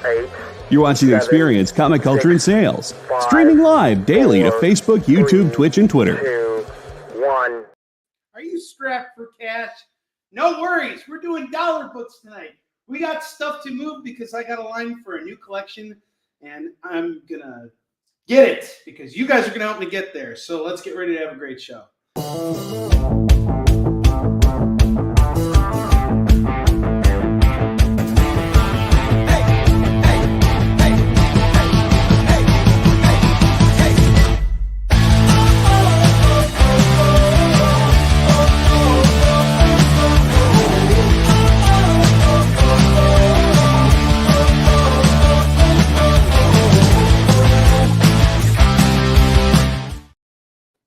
8, You're watching 7, Experience Comic Culture 6, and Sales. 5, Streaming live daily to 4, Facebook, YouTube, 3, Twitch, and Twitter. 2, 1. Are you strapped for cash? No worries. We're doing dollar books tonight. We got stuff to move because I got a line for a new collection, and I'm going to get it because you guys are going to help me get there. So let's get ready to have a great show.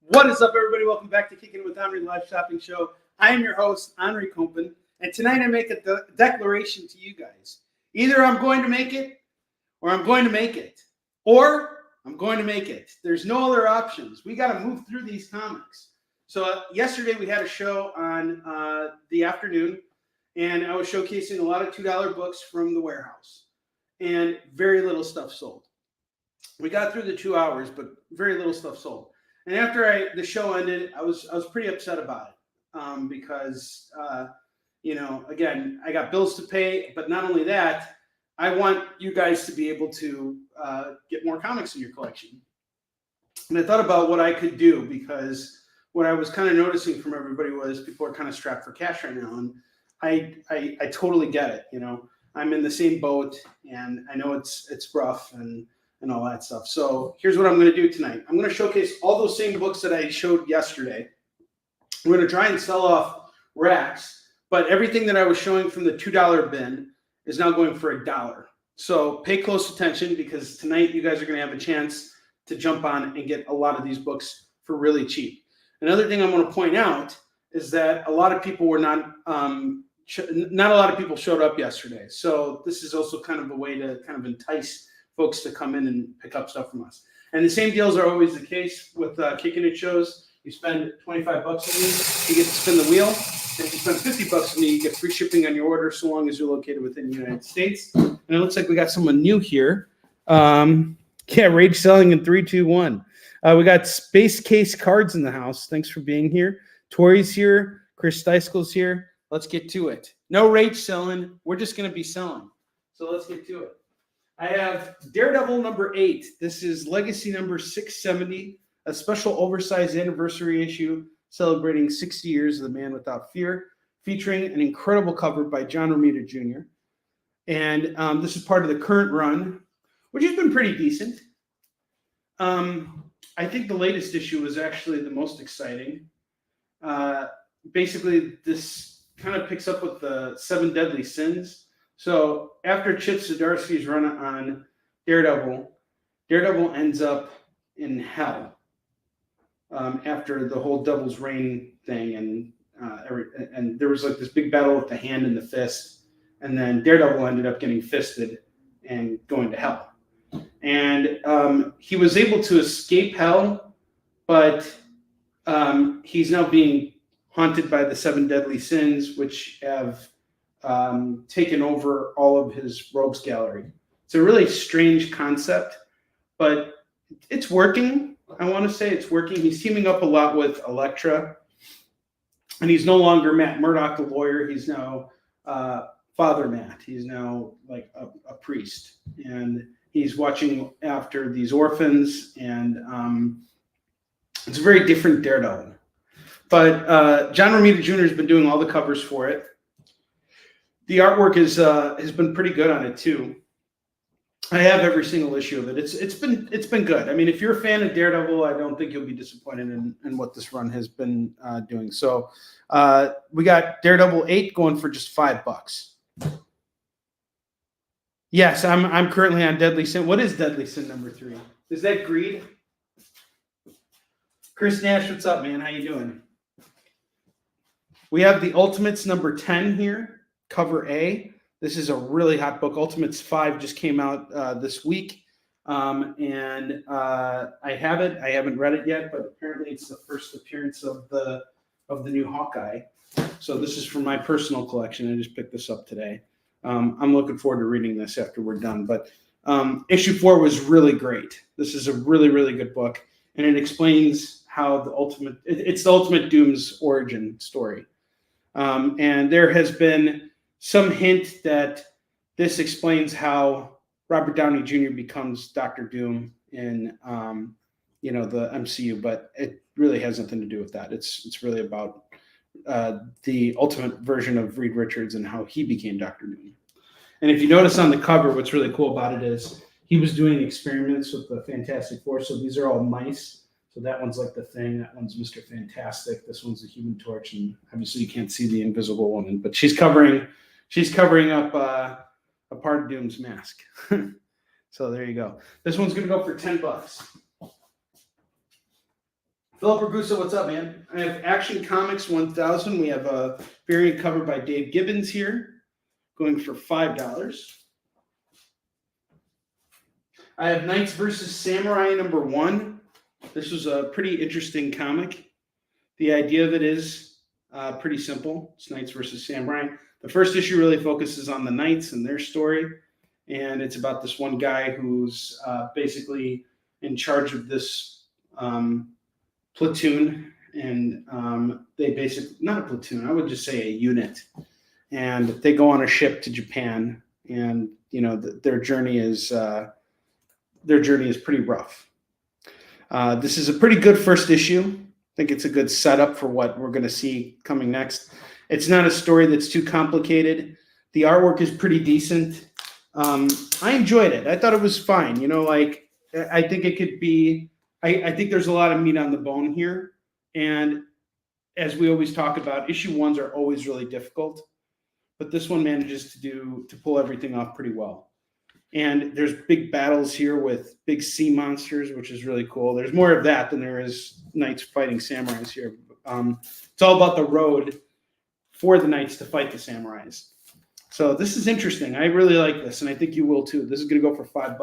What is up, everybody? Welcome back to Kickin It With Onrie live shopping show. I am your host, Onrie Kompan, and tonight I make a declaration to you guys. Either I'm going to make it, or I'm going to make it, or I'm going to make it. There's no other options. We got to move through these comics. So yesterday we had a show on the afternoon, and I was showcasing a lot of $2 books from the warehouse, and very little stuff sold. We got through the 2 hours, but very little stuff sold. And after the show ended, I was pretty upset about it because again, I got bills to pay, but not only that, I want you guys to be able to get more comics in your collection. And I thought about what I could do because what I was kind of noticing from everybody was people are kind of strapped for cash right now, and I totally get it. You know, I'm in the same boat, and I know it's rough and all that stuff. So here's what I'm going to do tonight. I'm going to showcase all those same books that I showed yesterday. I'm going to try and sell off racks, but everything that I was showing from the $2 bin is now going for $1. So pay close attention because tonight you guys are going to have a chance to jump on and get a lot of these books for really cheap. Another thing I'm going to point out is that a lot of people were not a lot of people showed up yesterday. So this is also kind of a way to kind of entice folks to come in and pick up stuff from us. And the same deals are always the case with Kickin It shows. You spend $25 with me, you get to spin the wheel. If you spend $50 with me, you get free shipping on your order so long as you're located within the United States. And it looks like we got someone new here. Rage selling in 3, 2, 1. We got Space Case Cards in the house. Thanks for being here. Tori's here. Chris Steiskel's here. Let's get to it. No rage selling. We're just going to be selling. So let's get to it. I have Daredevil number 8. This is Legacy number 670, a special oversized anniversary issue celebrating 60 years of The Man Without Fear, featuring an incredible cover by John Romita Jr. And this is part of the current run, which has been pretty decent. I think the latest issue was actually the most exciting. Basically, this kind of picks up with the 7 Deadly Sins. So after Chip Zdarsky's run on Daredevil ends up in hell after the whole Devil's Reign thing, and there was like this big battle with the hand and the fist, and then Daredevil ended up getting fisted and going to hell. And he was able to escape hell, but he's now being haunted by the 7 Deadly Sins, which have taken over all of his rogues gallery. It's a really strange concept, but it's working. I want to say it's working. He's teaming up a lot with Elektra, and he's no longer Matt Murdock, the lawyer. He's now Father Matt. He's now like a priest, and he's watching after these orphans, and it's a very different Daredevil. But John Romita Jr. has been doing all the covers for it. The artwork has been pretty good on it too. I have every single issue of it. It's been good. I mean, if you're a fan of Daredevil, I don't think you'll be disappointed in what this run has been doing. So we got Daredevil 8 going for just $5. Yes, I'm currently on Deadly Sin. What is Deadly Sin number 3? Is that Greed? Chris Nash, what's up, man? How you doing? We have the Ultimates number 10 here, cover A. This is a really hot book. Ultimates 5 just came out this week, and I have it. I haven't read it yet, but apparently it's the first appearance of the new Hawkeye. So this is from my personal collection. I just picked this up today. I'm looking forward to reading this after we're done. But issue 4 was really great. This is a really, really good book, and it explains how it's the Ultimate Doom's origin story. And there has been some hint that this explains how Robert Downey Jr. becomes Doctor Doom in the MCU, but it really has nothing to do with that. It's really about the ultimate version of Reed Richards and how he became Doctor Doom. And if you notice on the cover, what's really cool about it is he was doing experiments with the Fantastic Four. So these are all mice. So that one's like the Thing. That one's Mr. Fantastic. This one's the Human Torch. And obviously you can't see the Invisible Woman, but she's covering up a part of Doom's mask. So there you go. This one's going to go for $10. Philip Ragusa, what's up, man? I have Action Comics 1000. We have a variant cover by Dave Gibbons here, going for $5. I have Knights vs. Samurai #1. This was a pretty interesting comic. The idea of it is pretty simple. It's Knights versus Samurai. The first issue really focuses on the Knights and their story, and it's about this one guy who's basically in charge of this platoon, and they basically, not a platoon, I would just say a unit, and they go on a ship to Japan, and their journey is pretty rough. This is a pretty good first issue. I think it's a good setup for what we're going to see coming next. It's not a story that's too complicated. The artwork is pretty decent. I enjoyed it. I thought it was fine. I think it could be. I think there's a lot of meat on the bone here, and as we always talk about, issue 1s are always really difficult, but this one manages to pull everything off pretty well. And there's big battles here with big sea monsters, which is really cool. There's more of that than there is knights fighting samurais here. It's all about the road for the knights to fight the samurais. So this is interesting. I really like this, and I think you will too. This is going to go for $5.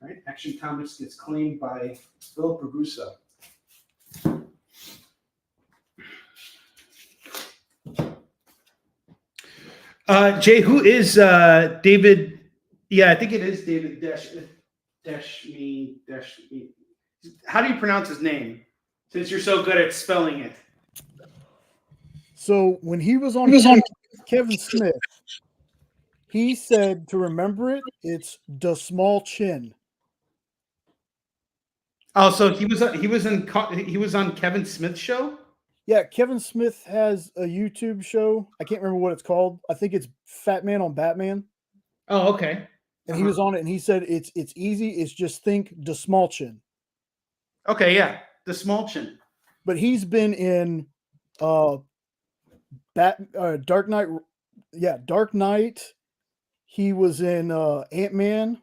All right, Action Comics gets claimed by Philip Ragusa. Jay, who is David? Yeah, I think it is David Deshme. How do you pronounce his name? Since you're so good at spelling it. So when he was on Kevin Smith, he said to remember it, it's the small chin. Oh, so he was on Kevin Smith's show? Yeah, Kevin Smith has a YouTube show. I can't remember what it's called. I think it's Fat Man on Batman. Oh, okay. And he was on it, and he said it's easy. It's just think the small chin. Okay, yeah, the small chin. But he's been in Dark Knight. Yeah, Dark Knight. He was in Ant-Man.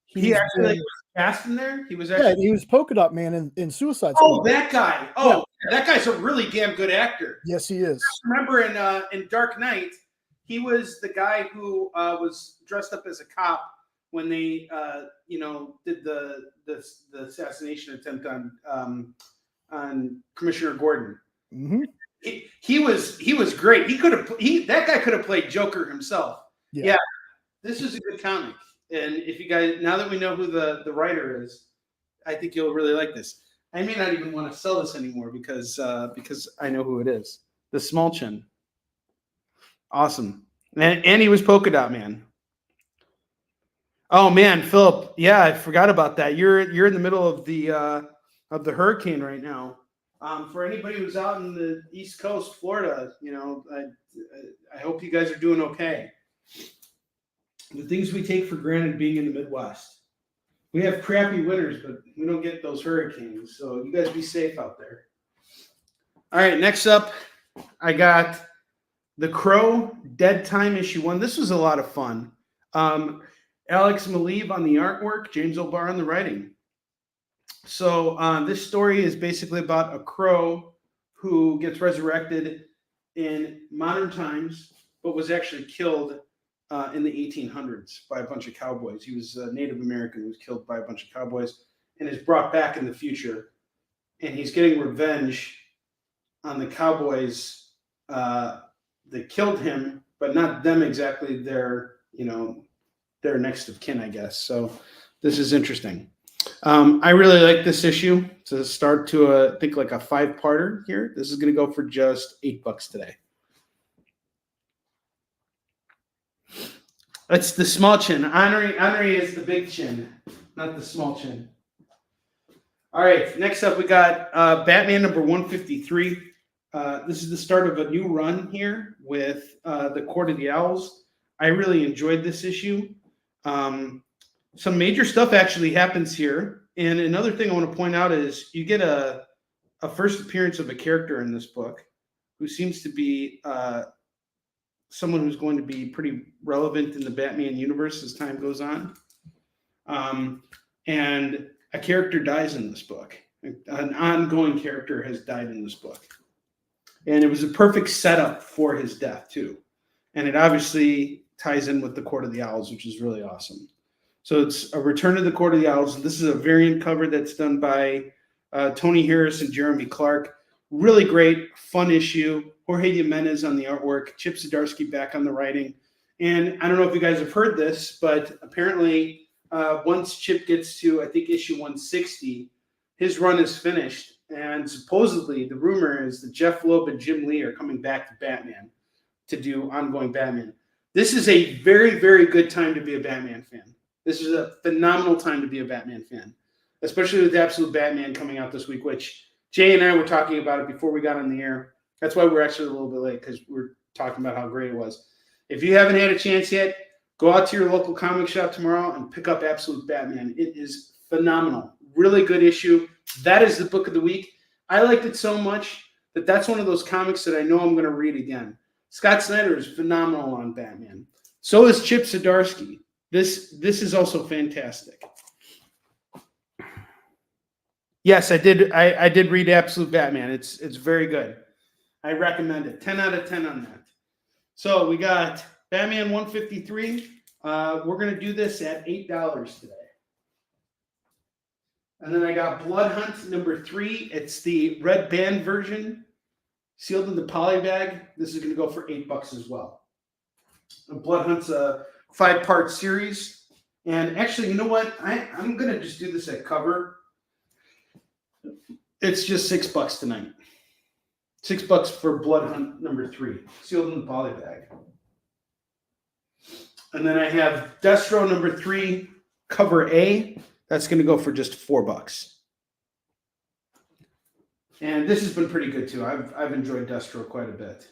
He actually was cast in there? He was actually... Yeah, he was Polka Dot Man in Suicide Squad. Oh, that guy. Oh, yeah. That guy's a really damn good actor. Yes, he is. I remember in Dark Knight, he was the guy who was dressed up as a cop when they did the assassination attempt on Commissioner Gordon. Mm-hmm. He was great. That guy could have played Joker himself. Yeah. This is a good comic. And if you guys, now that we know who the writer is, I think you'll really like this. I may not even want to sell this anymore because I know who it is. The Small Chin. Awesome. And he was Polka Dot Man. Oh man, Philip. Yeah, I forgot about that. You're in the middle of the hurricane right now. For anybody who's out in the East Coast, Florida, I hope you guys are doing okay. The things we take for granted being in the Midwest. We have crappy winters, but we don't get those hurricanes. So you guys be safe out there. All right, next up, I got The Crow, Dead Time, issue 1. This was a lot of fun. Alex Maleev on the artwork, James O'Barr on the writing. So this story is basically about a crow who gets resurrected in modern times, but was actually killed in the 1800s by a bunch of cowboys. He was a Native American who was killed by a bunch of cowboys and is brought back in the future. And he's getting revenge on the cowboys that killed him but not them exactly. They're their next of kin, I guess. So this is interesting. I really like this issue. To start to I think like a 5-parter here. This is going to go for just $8 today. It's the small chin. Onrie is the big chin, not the small chin. All right, next up we got Batman number 153. This is the start of a new run here with the Court of the Owls. I really enjoyed this issue. Some major stuff actually happens here. And another thing I want to point out is you get a first appearance of a character in this book who seems to be someone who's going to be pretty relevant in the Batman universe as time goes on. And a character dies in this book. An ongoing character has died in this book. And it was a perfect setup for his death, too. And it obviously ties in with the Court of the Owls, which is really awesome. So it's a return to the Court of the Owls. This is a variant cover that's done by Tony Harris and Jeremy Clark. Really great, fun issue. Jorge Jimenez on the artwork. Chip Zdarsky back on the writing. And I don't know if you guys have heard this, but apparently once Chip gets to, I think, issue 160, his run is finished. And supposedly the rumor is that Jeff Loeb and Jim Lee are coming back to Batman to do ongoing Batman. This is a very, very good time to be a Batman fan. This is a phenomenal time to be a Batman fan, especially with Absolute Batman coming out this week, which Jay and I were talking about it before we got on the air. That's why we're actually a little bit late, because we're talking about how great it was. If you haven't had a chance yet, go out to your local comic shop tomorrow and pick up Absolute Batman. It is phenomenal. Really good issue. That is the book of the week. I liked it so much that that's one of those comics that I know I'm going to read again. Scott Snyder is phenomenal on Batman. So is Chip Zdarsky. This is also fantastic. Yes, I did read Absolute Batman. It's very good. I recommend it. 10 out of 10 on that. So we got Batman 153. We're going to do this at $8 today. And then I got Blood Hunt number 3. It's the red band version, sealed in the poly bag. This is going to go for $8 as well. And Blood Hunt's a 5-part series. And actually, you know what? I'm going to just do this at cover. It's just $6 tonight. $6 for Blood Hunt number 3, sealed in the poly bag. And then I have Destro number 3, cover A. That's going to go for just $4. And this has been pretty good too. I've enjoyed Destro quite a bit.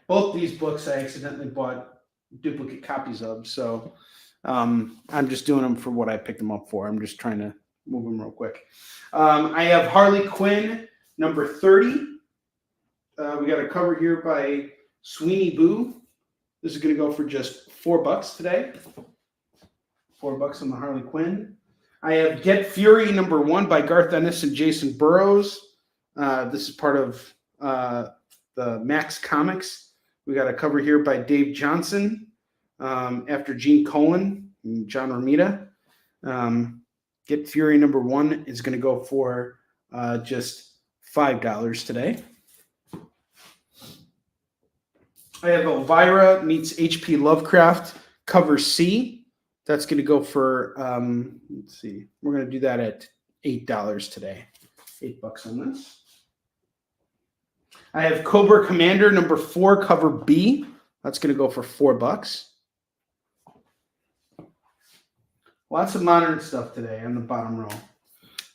Both these books I accidentally bought duplicate copies of, so I'm just doing them for what I picked them up for. I'm just trying to move them real quick. I have Harley Quinn number 30. We got a cover here by Sweeney Boo. This is going to go for just $4 today. $4 on the Harley Quinn. I have Get Fury number 1 by Garth Ennis and Jason Burrows. This is part of the Max Comics. We got a cover here by Dave Johnson after Gene Colan and John Romita. Get Fury number 1 is going to go for just $5 today. I have Elvira meets H.P. Lovecraft cover C. That's going to go for, let's see, we're going to do that at $8 today. $8 on this. I have Cobra Commander number 4 cover B. That's going to go for $4. Lots of modern stuff today on the bottom row.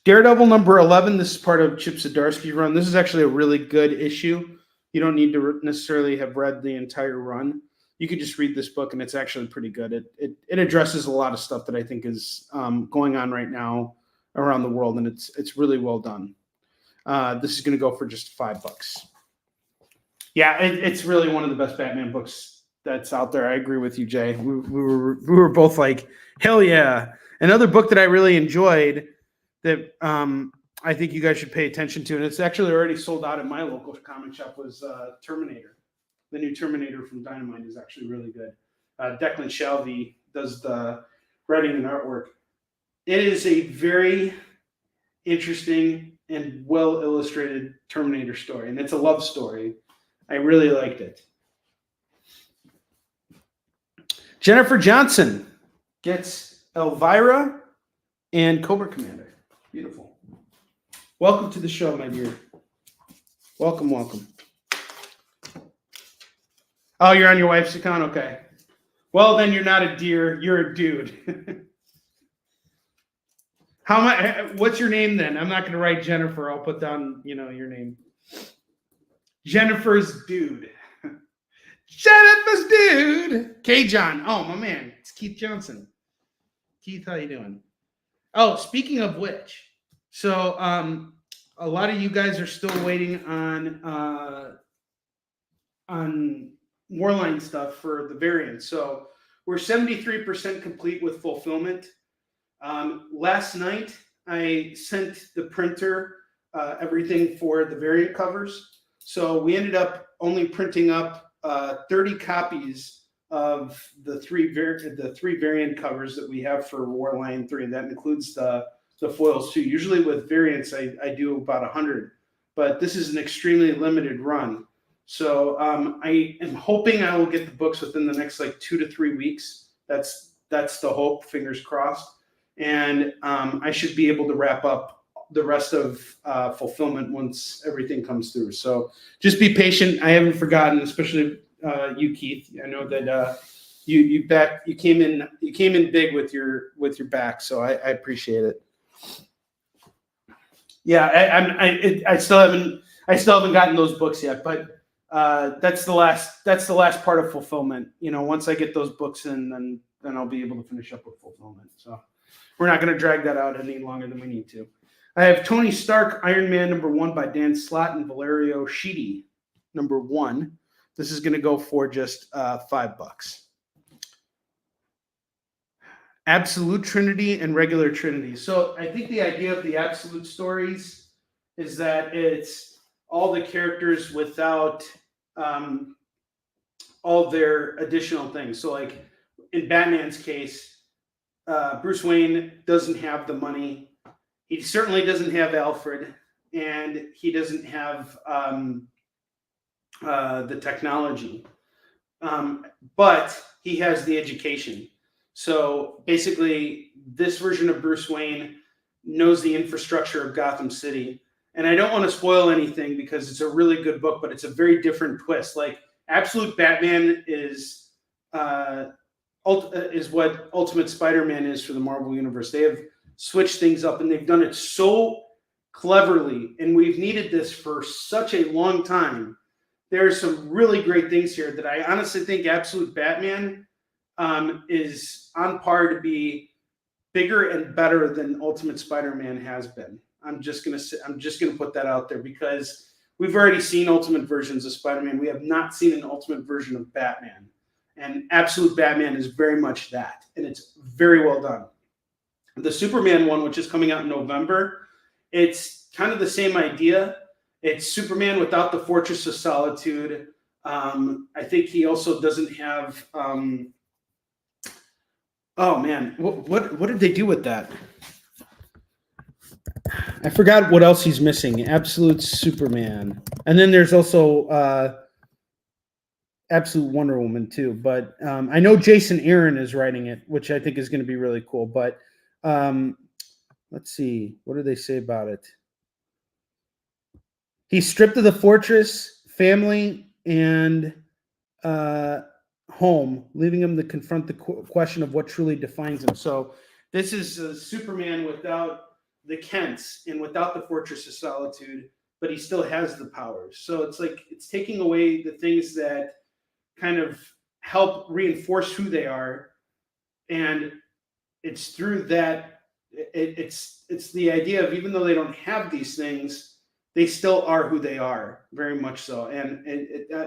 Daredevil number 11. This is part of Chip Zdarsky's run. This is actually a really good issue. You don't need to necessarily have read the entire run. You could just read this book, and it's actually pretty good. It addresses a lot of stuff that I think is going on right now around the world, and it's really well done. This is going to go for just $5. Yeah, it's really one of the best Batman books that's out there. I agree with you, Jay. We were both like, hell yeah. Another book that I really enjoyed that I think you guys should pay attention to, and it's actually already sold out at my local comic shop, was Terminator. The new Terminator from Dynamite is actually really good. Declan Shalvey does the writing and artwork. It is a very interesting and well-illustrated Terminator story, and it's a love story. I really liked it. Jennifer Johnson gets Elvira and Cobra Commander. Beautiful. Welcome to the show, my dear. Welcome, welcome. Oh, you're on your wife's account? Okay. Well, then you're not a deer. You're a dude. What's your name then? I'm not going to write Jennifer. I'll put down, your name. Jennifer's dude. Jennifer's dude. K. John. Oh, my man. It's Keith Johnson. Keith, how you doing? Oh, speaking of which, so a lot of you guys are still waiting on Warline stuff for the variant. So we're 73% complete with fulfillment. Last night, I sent the printer everything for the variant covers. So we ended up only printing up 30 copies of the three variant covers that we have for Warline 3, and that includes the foils too. Usually with variants, I do about 100, but this is an extremely limited run. So I am hoping I will get the books within the next 2 to 3 weeks. That's the hope, fingers crossed. And I should be able to wrap up the rest of fulfillment once everything comes through. So just be patient. I haven't forgotten, especially you, Keith. I know that you came in big with your back, so I appreciate it. Yeah, I still haven't gotten those books yet, but that's the last part of fulfillment. Once I get those books in, then I'll be able to finish up with fulfillment. So we're not going to drag that out any longer than we need to. I have Tony Stark, Iron Man #1 by Dan Slott and Valerio Schiti, #1. This is going to go for just $5. Absolute Trinity and Regular Trinity. So I think the idea of the Absolute stories is that it's all the characters without all their additional things. So like in Batman's case, Bruce Wayne doesn't have the money. He certainly doesn't have Alfred, and he doesn't have the technology. But he has the education. So basically, this version of Bruce Wayne knows the infrastructure of Gotham City. And I don't want to spoil anything because it's a really good book, but it's a very different twist. Like Absolute Batman is what Ultimate Spider-Man is for the Marvel Universe. They have switched things up, and they've done it so cleverly. And we've needed this for such a long time. There are some really great things here that I honestly think Absolute Batman is on par to be bigger and better than Ultimate Spider-Man has been. I'm just gonna put that out there because we've already seen ultimate versions of Spider-Man. We have not seen an ultimate version of Batman, and Absolute Batman is very much that, and it's very well done. The Superman one, which is coming out in November, it's kind of the same idea. It's Superman without the Fortress of Solitude. I think he also doesn't have. Oh man, what did they do with that? I forgot what else he's missing. Absolute Superman, and then there's also Absolute Wonder Woman too. But I know Jason Aaron is writing it, which I think is going to be really cool. But let's see, what do they say about it? He's stripped of the fortress, family, and home, leaving him to confront the question of what truly defines him. So this is Superman without the Kents and without the Fortress of Solitude, but he still has the powers. So it's like it's taking away the things that kind of help reinforce who they are, and it's through that it's the idea of even though they don't have these things, they still are who they are, very much so. And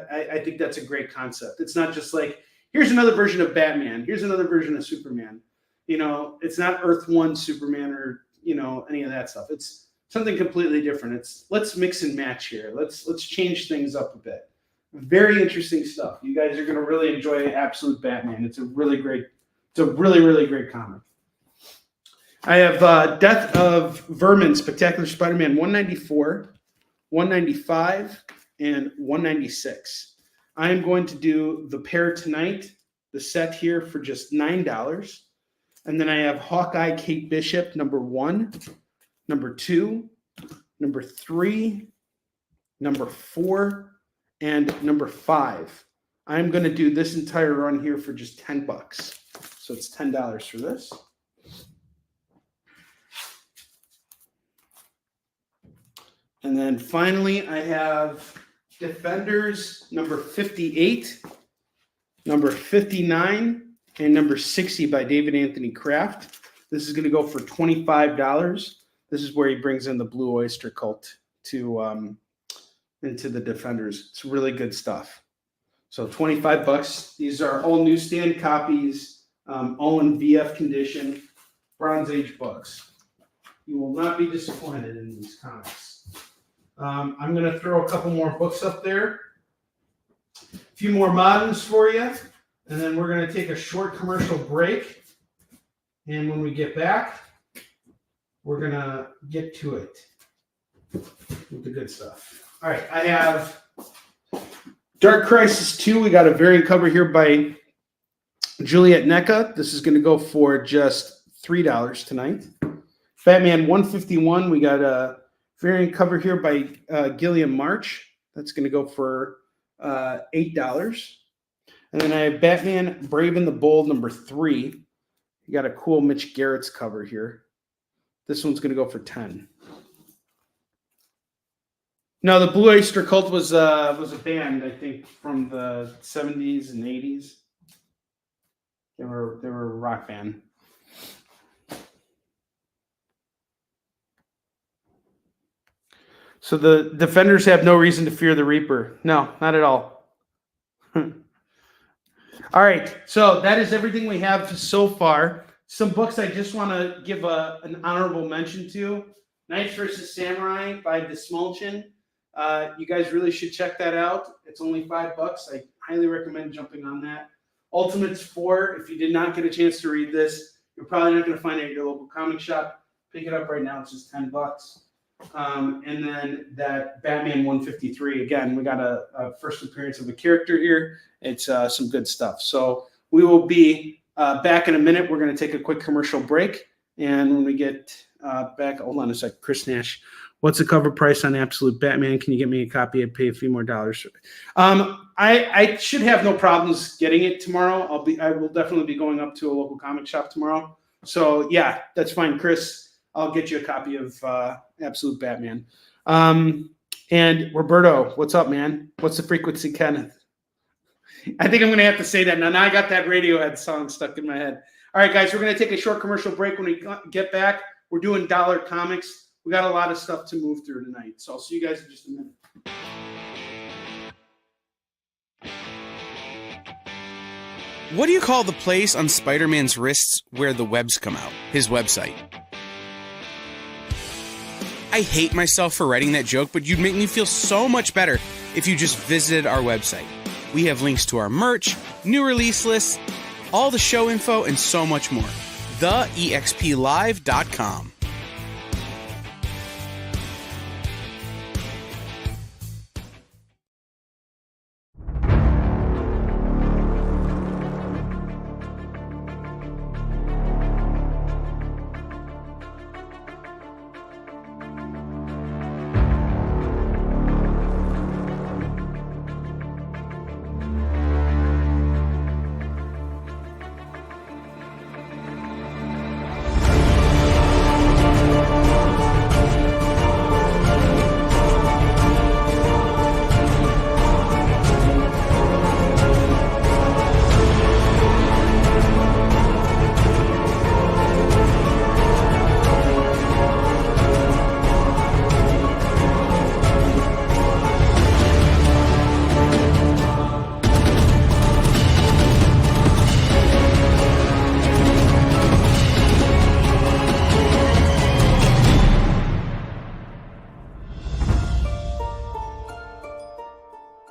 I think that's a great concept. It's not just like, here's another version of Batman. Here's another version of Superman. It's not Earth 1 Superman or, any of that stuff. It's something completely different. It's let's mix and match here. Let's change things up a bit. Very interesting stuff. You guys are going to really enjoy Absolute Batman. It's a really, really great comic. I have Death of Vermin, Spectacular Spider-Man 194, 195, and 196. I am going to do the pair tonight. the set here for just $9. And then I have Hawkeye Kate Bishop, number 1, number 2, number 3, number 4, and number 5. I'm going to do this entire run here for just $10. So it's $10 for this. And then finally, I have Defenders number 58, number 59, and number 60 by David Anthony Kraft. This is going to go for $25. This is where he brings in the Blue Oyster Cult to into the Defenders. It's really good stuff. So $25. These are all newsstand copies, all in VF condition, Bronze Age books. You will not be disappointed in these comics. I'm going to throw a couple more books up there, a few more moderns for you, and then we're going to take a short commercial break. And when we get back, we're going to get to it with the good stuff. All right, I have Dark Crisis 2. We got a variant cover here by Juliet NECA. This is going to go for just $3 tonight. Batman 151. We got a variant cover here by Gilliam March. That's going to go for $8. And then I have Batman Brave and the Bold number 3. You got a cool Mitch Garrett's cover here. This one's going to go for $10. No, the Blue Oyster Cult was a band, I think, from the 70s and 80s. They were a rock band. So the Defenders have no reason to fear the Reaper. No, not at all. All right, so that is everything we have so far. Some books I just want to give an honorable mention to. Knights vs. Samurai by Desmulchin. You guys really should check that out. It's only $5. I highly recommend jumping on that. Ultimates 4, if you did not get a chance to read this, you're probably not going to find it at your local comic shop. Pick it up right now. It's just $10. And then that Batman 153. Again, we got a first appearance of a character here. It's some good stuff. So we will be back in a minute. We're going to take a quick commercial break. And when we get back, hold on a sec. Chris Nash, what's the cover price on Absolute Batman? Can you get me a copy? I'd pay a few more dollars. I should have no problems getting it tomorrow. I will definitely be going up to a local comic shop tomorrow. So yeah, that's fine, Chris. I'll get you a copy of Absolute Batman. And Roberto, what's up, man? What's the frequency, Kenneth? I think I'm going to have to say that. Now I got that Radiohead song stuck in my head. All right, guys, we're going to take a short commercial break. When we get back, we're doing dollar comics. We got a lot of stuff to move through tonight. So I'll see you guys in just a minute. What do you call the place on Spider-Man's wrists where the webs come out? His website. I hate myself for writing that joke, but you'd make me feel so much better if you just visited our website. We have links to our merch, new release lists, all the show info, and so much more. TheEXPLive.com.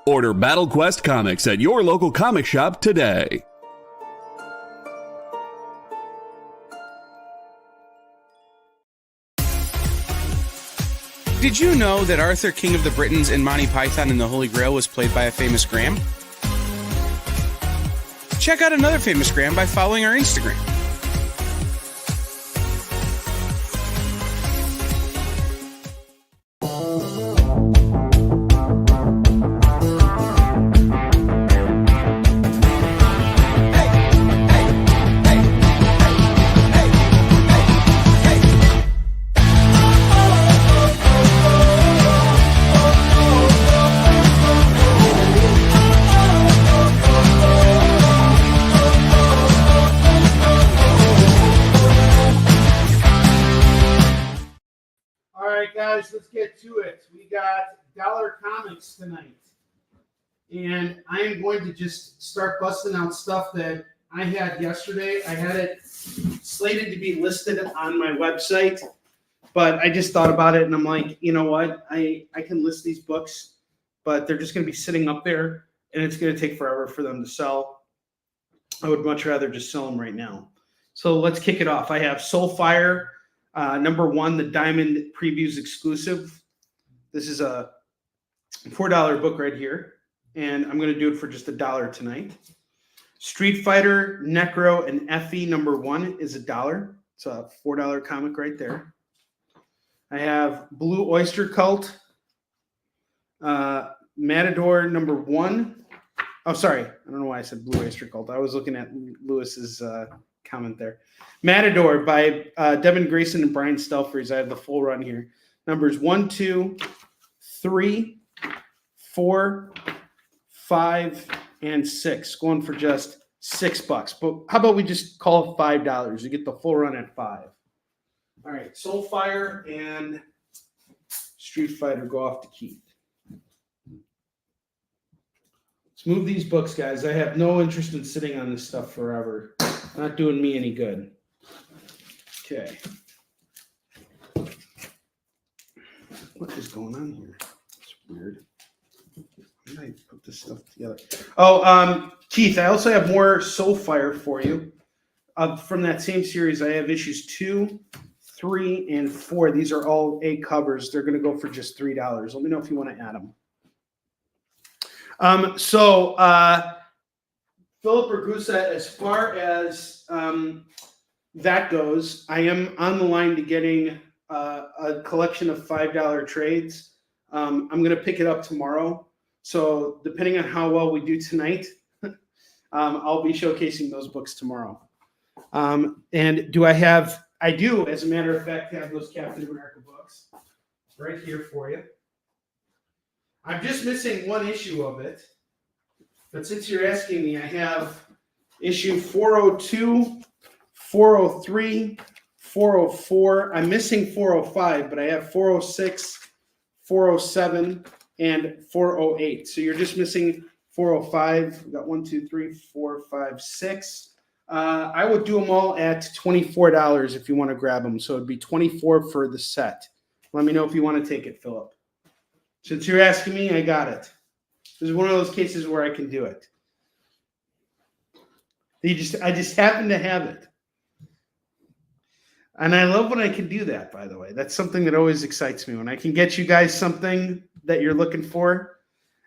Order Battle Quest comics at your local comic shop today. Did you know that Arthur, King of the Britons in Monty Python and the Holy Grail was played by a famous Graham? check out another famous gram by following our Instagram. All right, guys, let's get to it. We got Dollar Comics tonight. And I am going to just start busting out stuff that I had yesterday. I had it slated to be listed on my website, but I just thought about it and I'm like, you know what? I can list these books, but they're just going to be sitting up there and it's going to take forever for them to sell. I would much rather just sell them right now. So let's kick it off. I have Soulfire, number 1, the Diamond Previews exclusive. This is a $4 book right here, and I'm going to do it for just $1 tonight. Street Fighter, Necro, and Effie number 1 is $1. It's a $4 comic right there. I have Blue Oyster Cult, Matador number 1. Oh, sorry. I don't know why I said Blue Oyster Cult. I was looking at Lewis's comment there. Matador by Devin Grayson and Brian Stelfreeze. I have the full run here. Numbers 1, 2, 3, 4, 5, and 6. Going for just $6. But how about we just call it $5? You get the full run at 5. All right. Soulfire and Street Fighter go off to Keith. Let's move these books, guys. I have no interest in sitting on this stuff forever. Not doing me any good. Okay. What is going on here? It's weird. How did I put this stuff together? Oh, Keith, I also have more Soulfire for you. From that same series, I have issues 2, 3, and 4. These are all A covers. They're going to go for just $3. Let me know if you want to add them. Philip Ragusa, as far as that goes, I am on the line to getting a collection of $5 trades. I'm going to pick it up tomorrow. So depending on how well we do tonight, I'll be showcasing those books tomorrow. And I do, as a matter of fact, have those Captain America books right here for you. I'm just missing one issue of it. But since you're asking me, I have issue 402, 403, 404. I'm missing 405, but I have 406, 407, and 408. So you're just missing 405. We've got 1, 2, 3, 4, 5, 6. I would do them all at $24 if you want to grab them. So it'd be $24 for the set. Let me know if you want to take it, Philip. Since you're asking me, I got it. This is one of those cases where I can do it. I just happen to have it. And I love when I can do that, by the way. That's something that always excites me, when I can get you guys something that you're looking for.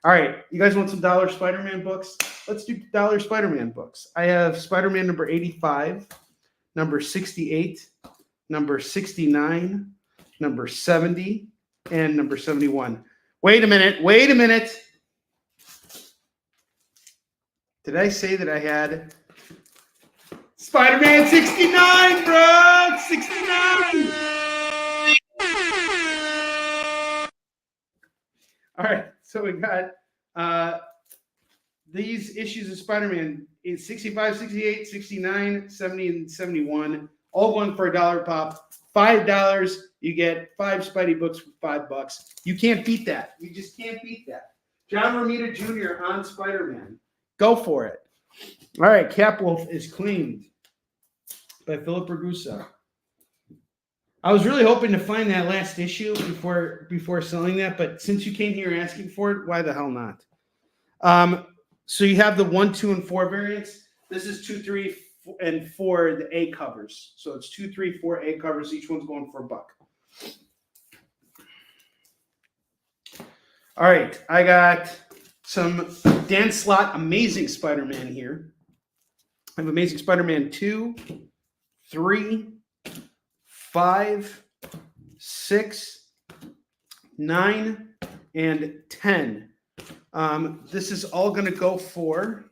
All right, you guys want some $1 Spider-Man books? Let's do $1 Spider-Man books. I have Spider-Man number 85, number 68, number 69, number 70, and number 71. Wait a minute. Did I say that I had Spider-Man 69, bro? 69! All right, so we got these issues of Spider-Man in 65, 68, 69, 70, and 71, all going for $1 pop. $5, you get 5 Spidey books for $5. You can't beat that. You just can't beat that. John Romita Jr. on Spider-Man. Go for it. All right, Capwolf is cleaned by Philip Ragusa. I was really hoping to find that last issue before selling that, but since you came here asking for it, why the hell not? So you have the 1, 2, and 4 variants. This is 2, 3, and 4, the A covers. So it's 2, 3, 4 A covers. Each one's going for $1. All right, I got some Dan Slott Amazing Spider-Man here. I have Amazing Spider-Man 2, 3, 5, 6, 9, and 10. This is all going to go for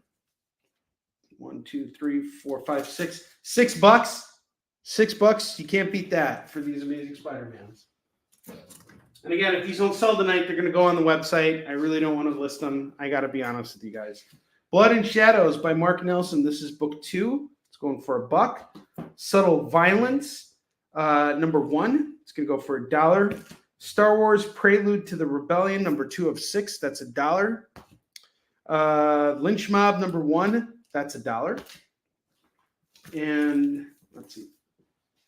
1, 2, 3, 4, 5, 6. $6. $6. You can't beat that for these Amazing Spider-Mans. And again, if these don't sell tonight, they're going to go on the website. I really don't want to list them. I got to be honest with you guys. Blood and Shadows by Mark Nelson. This is book 2. It's going for $1. Subtle Violence, number 1. It's going to go for $1. Star Wars Prelude to the Rebellion, number 2 of 6. That's $1. Lynch Mob, number 1. That's $1. And let's see.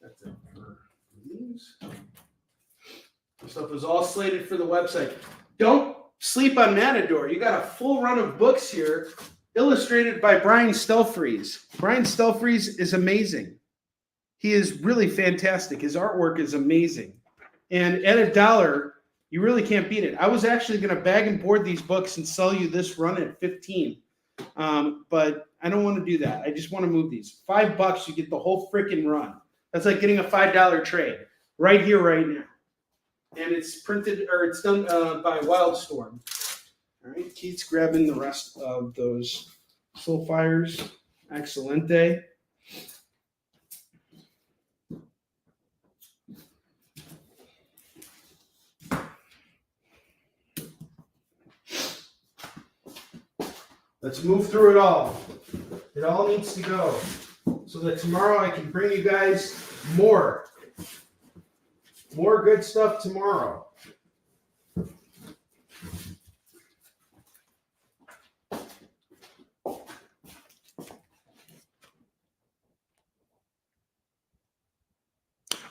That's it for these. This stuff is all slated for the website. Don't sleep on Matador. You got a full run of books here, illustrated by Brian Stelfreeze. Brian Stelfreeze is amazing. He is really fantastic. His artwork is amazing. And at $1, you really can't beat it. I was actually going to bag and board these books and sell you this run at $15. But I don't want to do that. I just want to move these. $5, you get the whole freaking run. That's like getting a $5 trade right here, right now. And it's printed, or it's done by Wildstorm. All right, Keith's grabbing the rest of those Soulfires. Excelente. Let's move through it all. It all needs to go so that tomorrow I can bring you guys more good stuff tomorrow.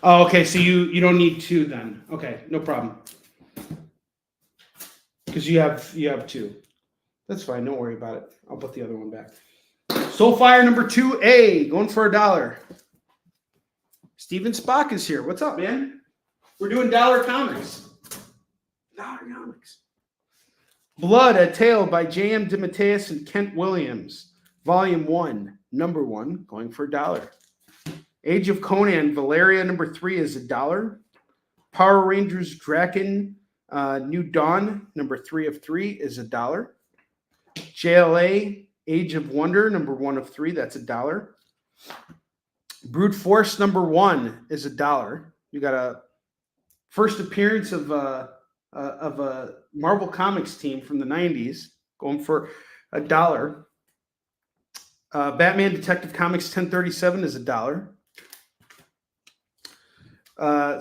Oh, okay, so you don't need 2 then. Okay, no problem. Because you have 2. That's fine. Don't worry about it. I'll put the other one back. Soulfire number 2A, going for $1. Steven Spock is here. What's up, man? We're doing dollar comics. Dollar comics. Blood, A Tale by J.M. DeMatteis and Kent Williams. Volume 1, number 1, going for $1. Age of Conan, Valeria number 3 is $1. Power Rangers Draken, New Dawn, number 3 of 3 is $1. JLA, Age of Wonder, number 1 of 3, that's $1. Brute Force number 1 is $1. You got a first appearance of a Marvel Comics team from the 90s, going for $1. Batman Detective Comics 1037 is $1.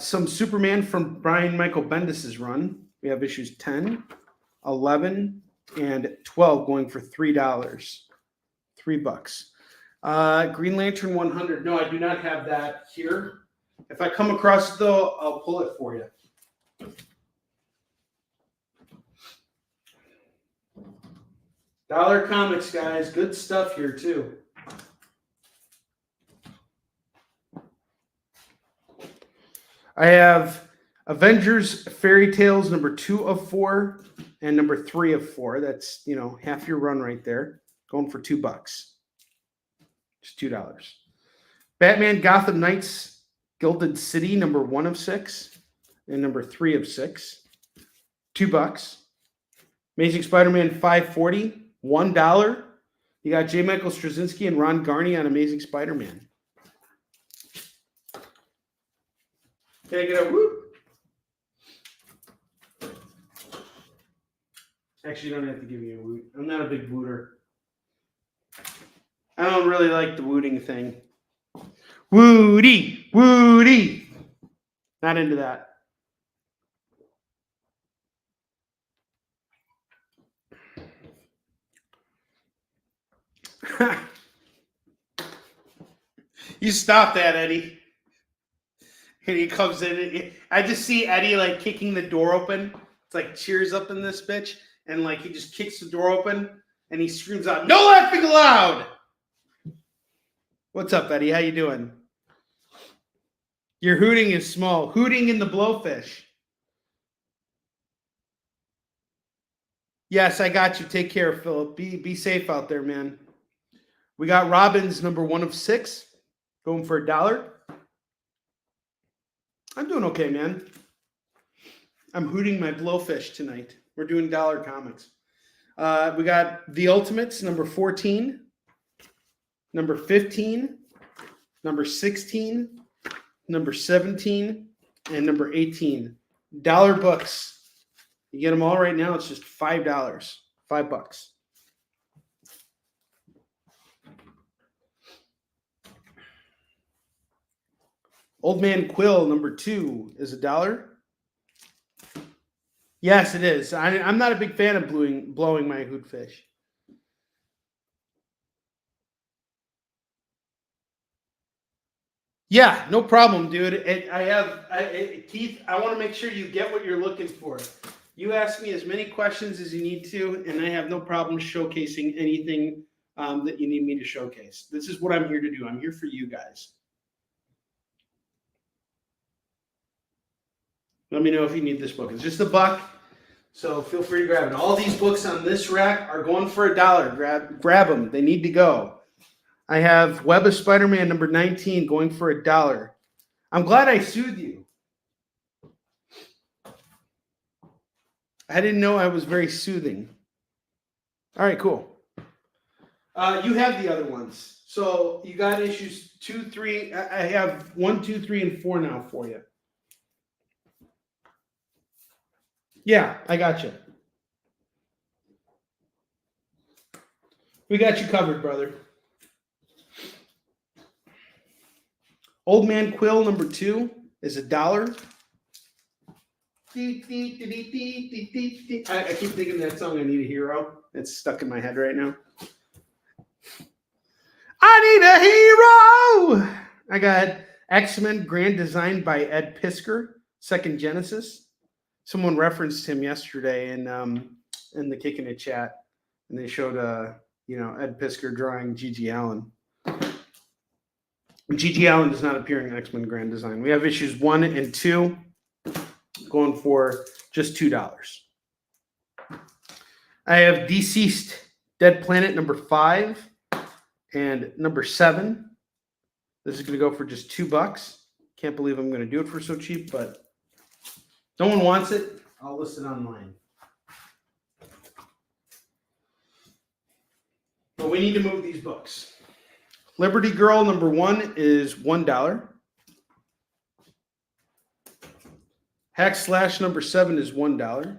Some Superman from Brian Michael Bendis' run. We have issues 10, 11, and 12 going for $3. $3. Green Lantern 100. No, I do not have that here. If I come across it, though, I'll pull it for you. Dollar Comics, guys. Good stuff here, too. I have Avengers Fairy Tales number 2 of 4 and number 3 of 4. That's, half your run right there. Going for $2. Just $2. Batman Gotham Knights Gilded City number 1 of 6 and number 3 of 6. $2. Amazing Spider-Man 540, $1. You got J. Michael Straczynski and Ron Garney on Amazing Spider-Man. Can I get a whoop? Actually, you don't have to give me a woot. I'm not a big wooter. I don't really like the wooting thing. Woody, woody. Not into that. You stop that, Eddie. And he comes in. I just see Eddie like kicking the door open. It's like Cheers up in this bitch. And like he just kicks the door open and he screams out, "No laughing aloud!" What's up, Eddie? How you doing? Your hooting is small. Hooting in the blowfish. Yes, I got you. Take care, Philip. Be safe out there, man. We got Robin's number 1 of 6, going for $1. I'm doing okay, man. I'm hooting my blowfish tonight. We're doing dollar comics. We got The Ultimates, number 14, number 15, number 16, number 17, and number 18. Dollar books. You get them all right now. It's just $5. $5. Old Man Quill, number 2, is $1. Yes, it is. I'm not a big fan of blowing my hoot fish. Yeah, no problem, dude. Keith, I want to make sure you get what you're looking for. You ask me as many questions as you need to, and I have no problem showcasing anything that you need me to showcase. This is what I'm here to do. I'm here for you guys. Let me know if you need this book. It's just $1, so feel free to grab it. All these books on this rack are going for $1. Grab them. They need to go. I have Web of Spider-Man number 19 going for $1. I'm glad I sued you. I didn't know I was very soothing. All right, cool. You have the other ones. So you got issues 2, 3. I have 1, 2, 3, and 4 now for you. Yeah, I got you. We got you covered, brother. Old Man Quill number 2 is $1. I keep thinking that song, I Need a Hero. It's stuck in my head right now. I need a hero. I got X-Men Grand Design by Ed Piskor, Second Genesis. Someone referenced him yesterday in the Kickin It chat, and they showed Ed Piskor drawing G.G. Allen. G.G. Allen does not appear in X-Men Grand Design. We have issues 1 and 2 going for just $2. I have Deceased Dead Planet number 5 and number 7. This is going to go for just $2. Can't believe I'm going to do it for so cheap, but no one wants it. I'll list it online. But we need to move these books. Liberty Girl number 1 is $1. Hack Slash number 7 is $1.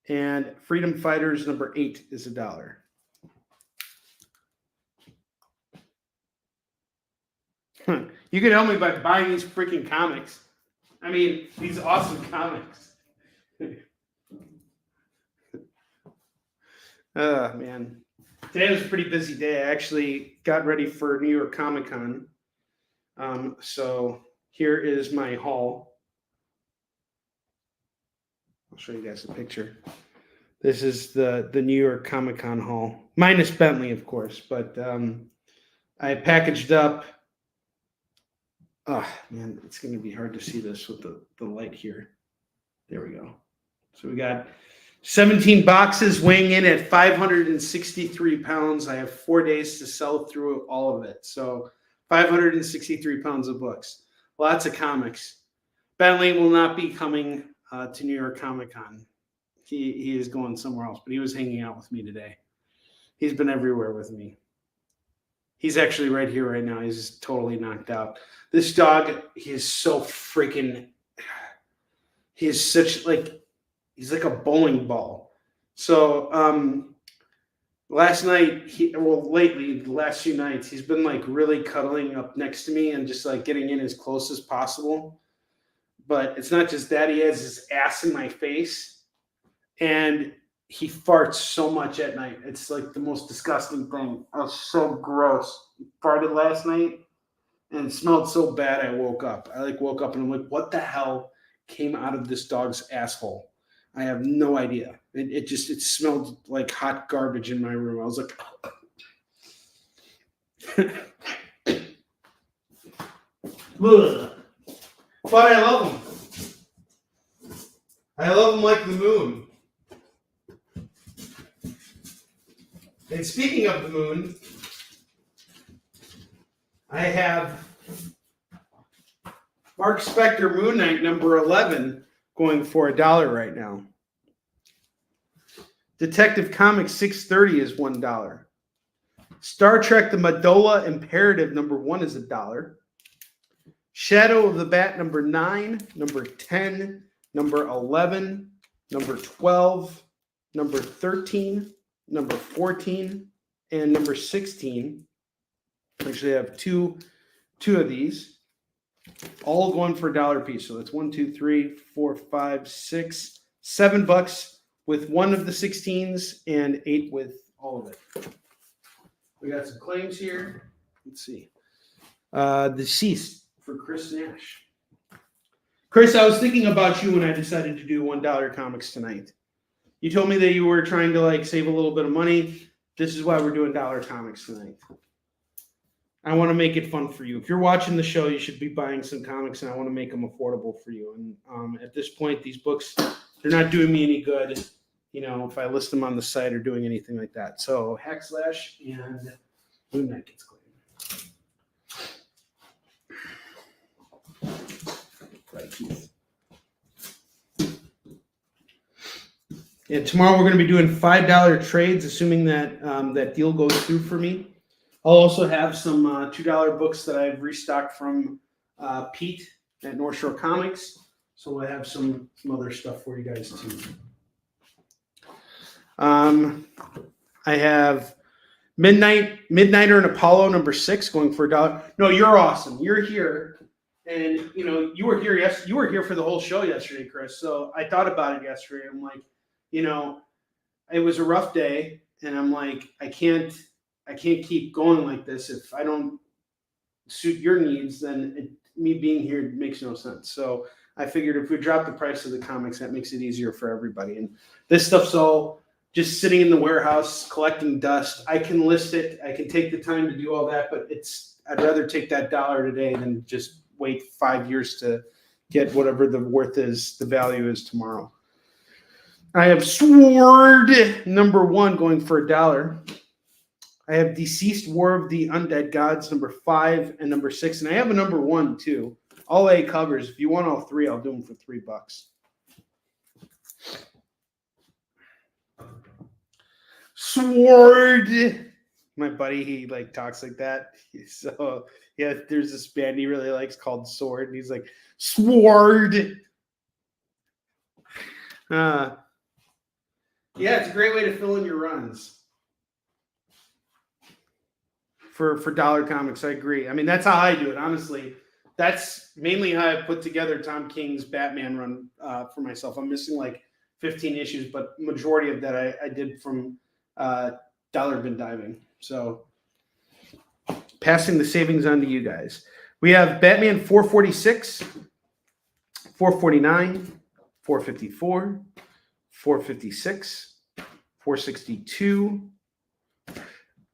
And Freedom Fighters number 8 is $1. You can help me by buying these freaking comics. I mean, these awesome comics. Man. Today was a pretty busy day. I actually got ready for New York Comic Con. So here is my haul. I'll show you guys a picture. This is the New York Comic Con haul. Minus Bentley, of course. But I packaged up. Oh, man, it's going to be hard to see this with the light here. There we go. So we got 17 boxes weighing in at 563 pounds. I have 4 days to sell through all of it. So 563 pounds of books. Lots of comics. Bentley will not be coming to New York Comic Con. He is going somewhere else, but he was hanging out with me today. He's been everywhere with me. He's actually right here right now. He's totally knocked out. This dog, he is so freaking, he is such he's like a bowling ball. So last night, lately, the last few nights, he's been like really cuddling up next to me and just like getting in as close as possible. But it's not just that, he has his ass in my face and he farts so much at night. It's like the most disgusting thing. I was so gross. He farted last night and it smelled so bad I woke up. I woke up and I'm like, what the hell came out of this dog's asshole? I have no idea. It smelled like hot garbage in my room. I was like, ugh. But I love him. I love him like the moon. And speaking of the moon, I have Mark Spector Moon Knight number 11 going for $1 right now. Detective Comics 630 is $1. Star Trek The Medulla Imperative number 1 is $1. Shadow of the Bat number 9, number 10, number 11, number 12, number 13, number 14, and number 16. Actually, I have two of these, all going for $1 a piece. So that's 1, 2, 3, 4, 5, 6, $7 with one of the 16s and 8 with all of it. We got some claims here. Let's see. Deceased for Chris Nash. Chris, I was thinking about you when I decided to do $1 comics tonight. You told me that you were trying to like save a little bit of money. This is why we're doing $1 comics tonight. I want to make it fun for you. If you're watching the show, you should be buying some comics, and I want to make them affordable for you. And at this point, these books, they're not doing me any good, you know, if I list them on the site or doing anything like that. So Hackslash and Moon Knight gets claimed. Right. And tomorrow we're going to be doing $5 trades, assuming that that deal goes through for me. I'll also have some $2 books that I've restocked from Pete at North Shore Comics. So we'll have some other stuff for you guys too. I have Midnighter and Apollo number 6 going for $1. No, you're awesome. You're here. And you know, you were here you were here for the whole show yesterday, Chris. So I thought about it yesterday. I'm like, you know, it was a rough day, and I'm like, I can't keep going like this. If I don't suit your needs, then me being here makes no sense. So I figured if we drop the price of the comics, that makes it easier for everybody. And this stuff's all just sitting in the warehouse collecting dust. I can list it. I can take the time to do all that, but I'd rather take that $1 today than just wait 5 years to get whatever the worth is, the value is tomorrow. I have Sword number 1 going for $1. I have Deceased War of the Undead Gods number 5 and number 6, and I have a number 1 too. All A covers. If you want all 3, I'll do them for $3. Sword. My buddy, he like talks like that. So yeah, there's this band he really likes called Sword, and he's like, Sword. Yeah, it's a great way to fill in your runs. For $1 comics, I agree. I mean, that's how I do it, honestly. That's mainly how I put together Tom King's Batman run for myself. I'm missing like 15 issues, but majority of that I did from Dollar Bin Diving. So passing the savings on to you guys. We have Batman 446, 449, 454, 456, 462,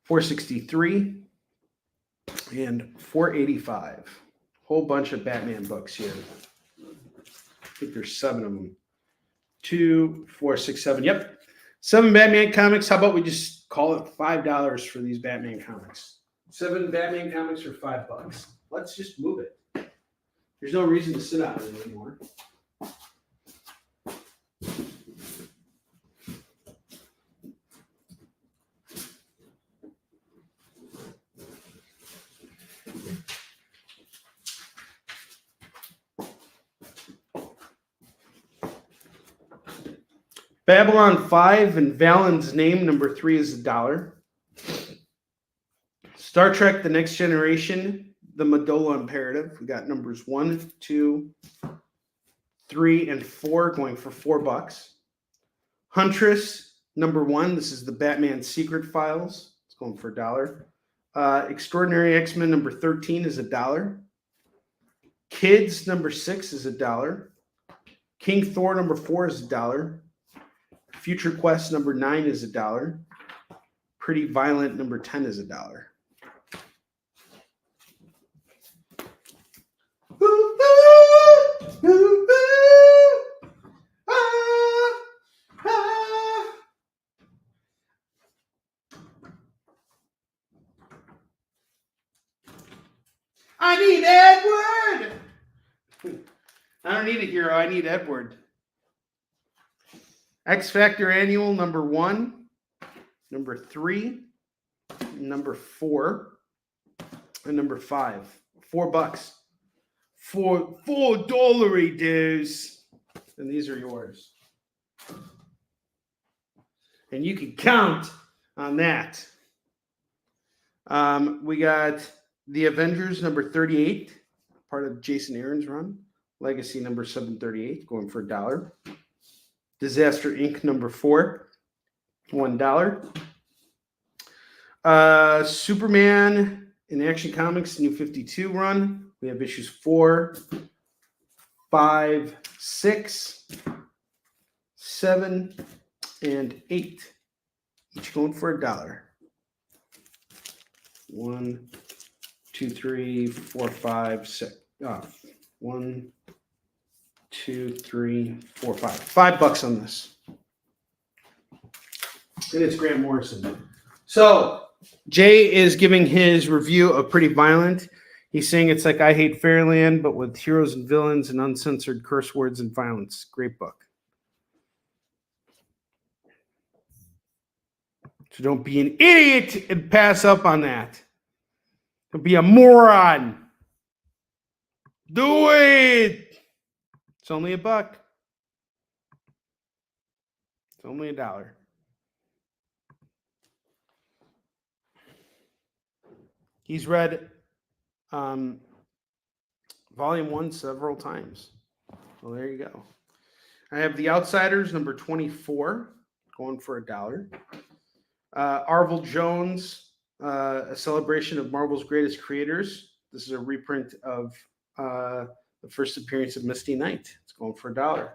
463, and 485. Whole bunch of Batman books here. I think there's 7 of them. 2, 4, 6, 7. Yep. 7 Batman comics. How about we just call it $5 for these Batman comics? 7 Batman comics for $5. Let's just move it. There's no reason to sit on it anymore. Babylon 5 and Valen's Name number 3 is $1. Star Trek The Next Generation, The Medulla Imperative. We got numbers 1, 2, 3, and 4 going for $4. Huntress number 1. This is the Batman Secret Files. It's going for $1. Extraordinary X-Men number 13 is $1. Kids number 6 is $1. King Thor number 4 is $1. Future Quest number 9 is $1. Pretty Violent number 10 is $1. I need Edward. I don't need a hero. I need Edward. X Factor Annual number 1, number 3, number 4, and number 5. $4. $4 dues. And these are yours. And you can count on that. We got The Avengers number 38, part of Jason Aaron's run. Legacy number 738, going for $1. Disaster Inc. number 4, $1. Superman in Action Comics New 52 run. We have issues 4, 5, 6, 7, and 8. Each going for $1. 1, 2, 3, 4, 5, 6. 1, 2, 3, 4, 5. $5 on this. And it's Grant Morrison. So Jay is giving his review of Pretty Violent. He's saying it's like I Hate Fairyland, but with heroes and villains and uncensored curse words and violence. Great book. So don't be an idiot and pass up on that. Don't be a moron. Do it. It's only $1. It's only $1. He's read Volume 1 several times. Well, there you go. I have The Outsiders, number 24, going for $1. Arvel Jones, A Celebration of Marvel's Greatest Creators. This is a reprint of the first appearance of Misty Knight. It's going for $1.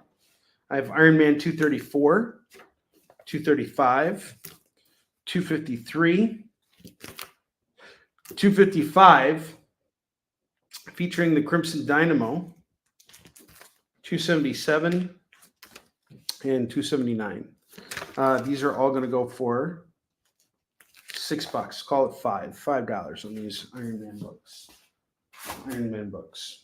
I have Iron Man 234, 235, 253, 255, featuring the Crimson Dynamo, 277, and 279. These are all going to go for $6. Call it $5 on these Iron Man books. Iron Man books.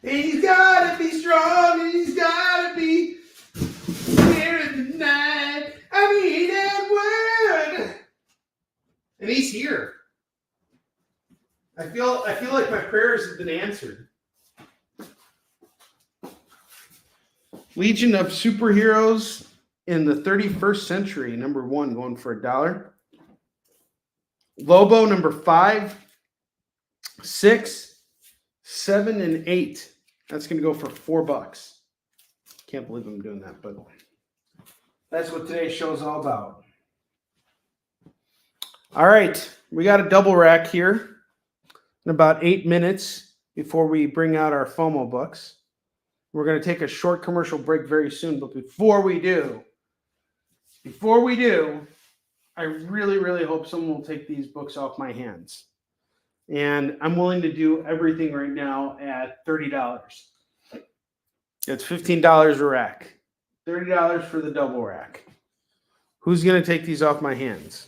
He's gotta be strong and he's gotta be here in the night. I need Edward. And he's here. I feel like my prayers have been answered. Legion of Superheroes in the 31st Century, number 1, going for $1. Lobo, number 5, 6, 7, and 8. That's going to go for $4. Can't believe I'm doing that, but that's what today's show is all about. All right, we got a double rack here in about 8 minutes before we bring out our FOMO books. We're going to take a short commercial break very soon, but before we do, I really, really hope someone will take these books off my hands. And I'm willing to do everything right now at $30. It's $15 a rack. $30 for the double rack. Who's going to take these off my hands?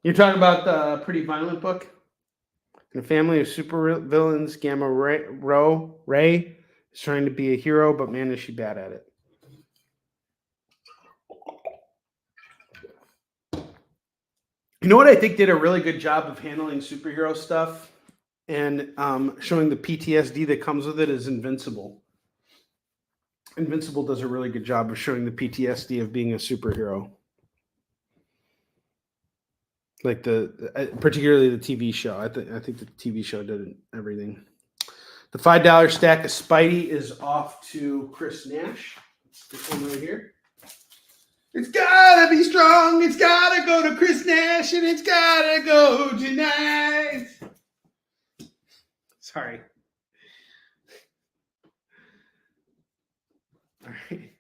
You're talking about the Pretty Violent book? In a family of super villains, Gamma Ray is trying to be a hero, but man, is she bad at it. You know what I think did a really good job of handling superhero stuff and showing the PTSD that comes with it is Invincible. Invincible does a really good job of showing the PTSD of being a superhero. Like particularly the TV show. I think the TV show did everything. The $5 stack of Spidey is off to Chris Nash. This one right here. It's gotta be strong. It's gotta go to Chris Nash, and it's gotta go tonight. Sorry. All right.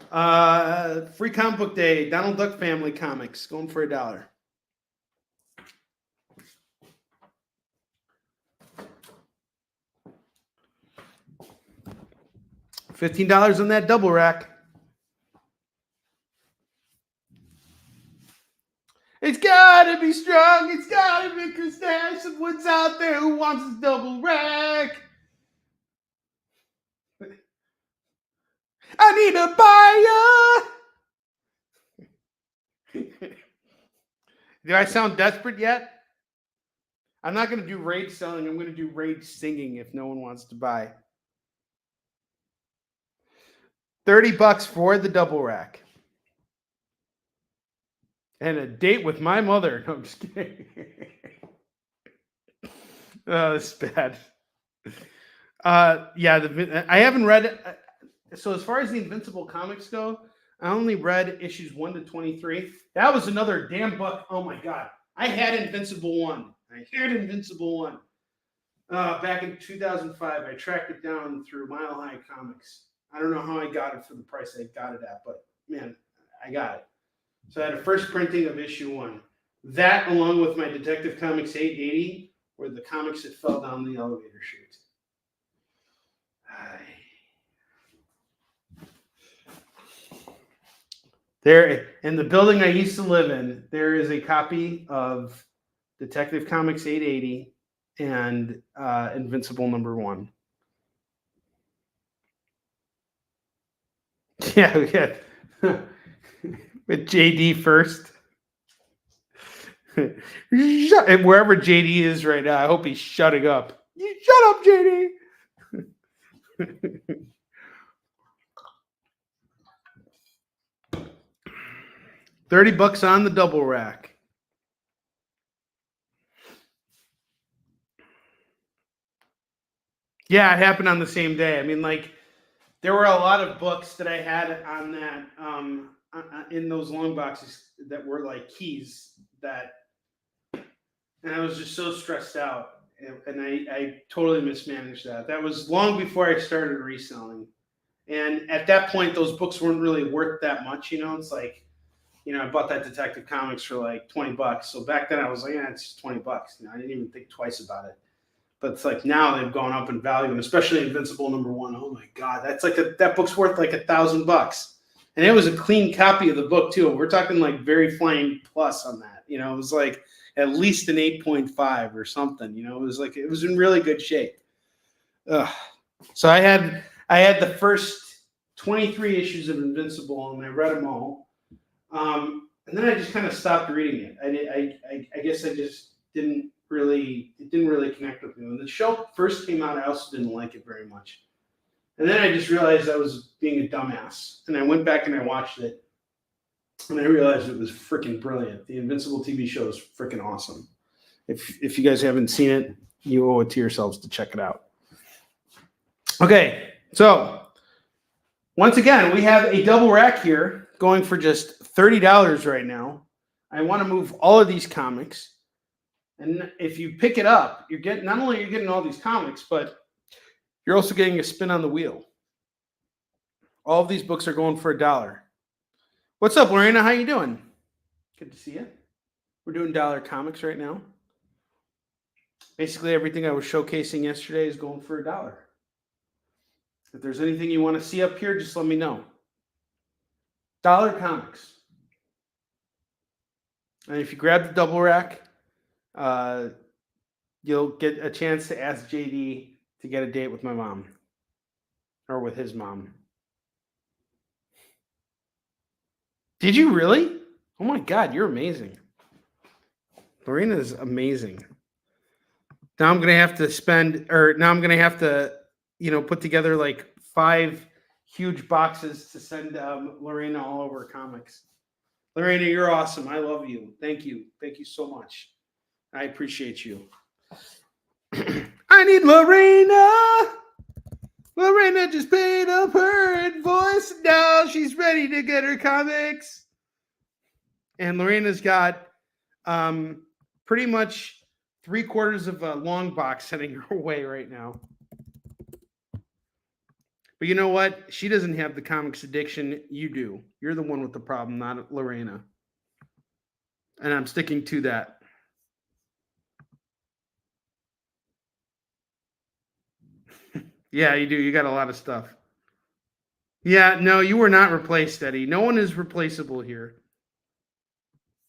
Free comic book day. Donald Duck Family comics going for $1. $15 on that double rack. It's gotta be strong. It's gotta be because there's someone's out there who wants a double rack. I need a buyer. Do I sound desperate yet? I'm not going to do rage selling. I'm going to do rage singing if no one wants to buy. $30 for the double rack. And a date with my mother. No, I'm just kidding. Oh, this is bad. Yeah, I haven't read it. So as far as the Invincible comics go, I only read issues 1 to 23. That was another damn book. Oh my God. I had Invincible 1. Back in 2005. I tracked it down through Mile High Comics. I don't know how I got it for the price I got it at, but man, I got it. So I had a first printing of issue 1. That, along with my Detective Comics 880, were the comics that fell down the elevator chute. There, in the building I used to live in, there is a copy of Detective Comics 880 and Invincible #1. Yeah, we had with JD first. And wherever JD is right now, I hope he's shutting up. You shut up, JD. $30 on the double rack. Yeah, it happened on the same day. I mean, like, there were a lot of books that I had on that in those long boxes that were like keys that, and I was just so stressed out, and I totally mismanaged that. That was long before I started reselling, and at that point, those books weren't really worth that much. You know, it's like, you know, I bought that Detective Comics for like $20. So back then I was like, yeah, it's just $20. You know, I didn't even think twice about it. But it's like now they've gone up in value, and especially Invincible #1. Oh my God, that's like that book's worth like $1,000, and it was a clean copy of the book too. We're talking like very flying plus on that. You know, it was like at least an 8.5 or something. You know, it was in really good shape. Ugh. So I had the first 23 issues of Invincible, and I read them all. And then I just kind of stopped reading it. I guess I just didn't really connect with me. When the show first came out, I also didn't like it very much. And then I just realized I was being a dumbass. And I went back and I watched it. And I realized it was freaking brilliant. The Invincible TV show is freaking awesome. If you guys haven't seen it, you owe it to yourselves to check it out. Okay, so once again, we have a double rack here going for just $30 right now. I want to move all of these comics. And if you pick it up, not only are you getting all these comics, but you're also getting a spin on the wheel. All of these books are going for $1. What's up, Lorena? How you doing? Good to see you. We're doing dollar comics right now. Basically, everything I was showcasing yesterday is going for $1. If there's anything you want to see up here, just let me know. Dollar comics. And if you grab the double rack, you'll get a chance to ask JD to get a date with my mom. Or with his mom. Did you really? Oh my God, you're amazing. Lorena is amazing. Now I'm going to have to put together like 5 huge boxes to send Lorena all over comics. Lorena, you're awesome. I love you. Thank you. Thank you so much. I appreciate you. I need Lorena. Lorena just paid up her invoice. Now she's ready to get her comics. And Lorena's got pretty much 3/4 of a long box heading her way right now. But you know what? She doesn't have the comics addiction. You do. You're the one with the problem, not Lorena. And I'm sticking to that. Yeah, you do. You got a lot of stuff. Yeah, no, you were not replaced, Eddie. No one is replaceable here.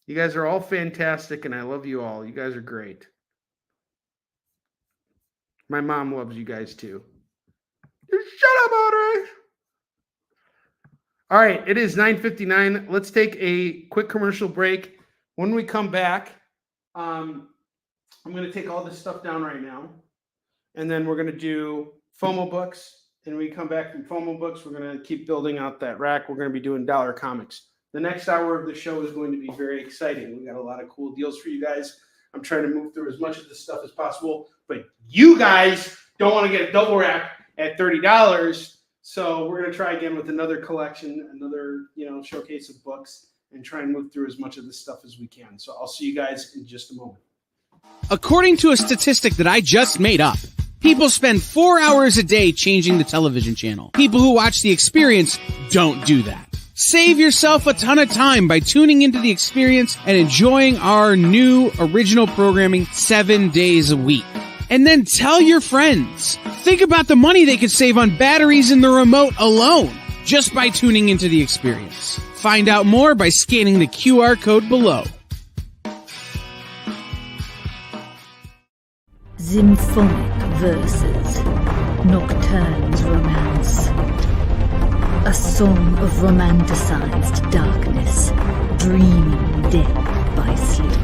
You guys are all fantastic, and I love you all. You guys are great. My mom loves you guys too. Shut up, Onrie. All right, it is 9:59. Let's take a quick commercial break. When we come back, I'm going to take all this stuff down right now, and then we're going to do FOMO books. And when we come back from FOMO books, we're going to keep building out that rack. We're going to be doing dollar comics. The next hour of the show is going to be very exciting. We got a lot of cool deals for you guys. I'm trying to move through as much of this stuff as possible, but you guys don't want to get a double rack at $30. So we're going to try again with another collection, another showcase of books, and try and move through as much of this stuff as we can. So I'll see you guys in just a moment. According to a statistic that I just made up, people spend 4 hours a day changing the television channel. People who watch The Experience don't do that. Save yourself a ton of time by tuning into The Experience and enjoying our new original programming 7 days a week. And then tell your friends. Think about the money they could save on batteries in the remote alone just by tuning into The Experience. Find out more by scanning the QR code below. Symphonic verses, Nocturne's romance. A song of romanticized darkness, dreaming dead by sleep.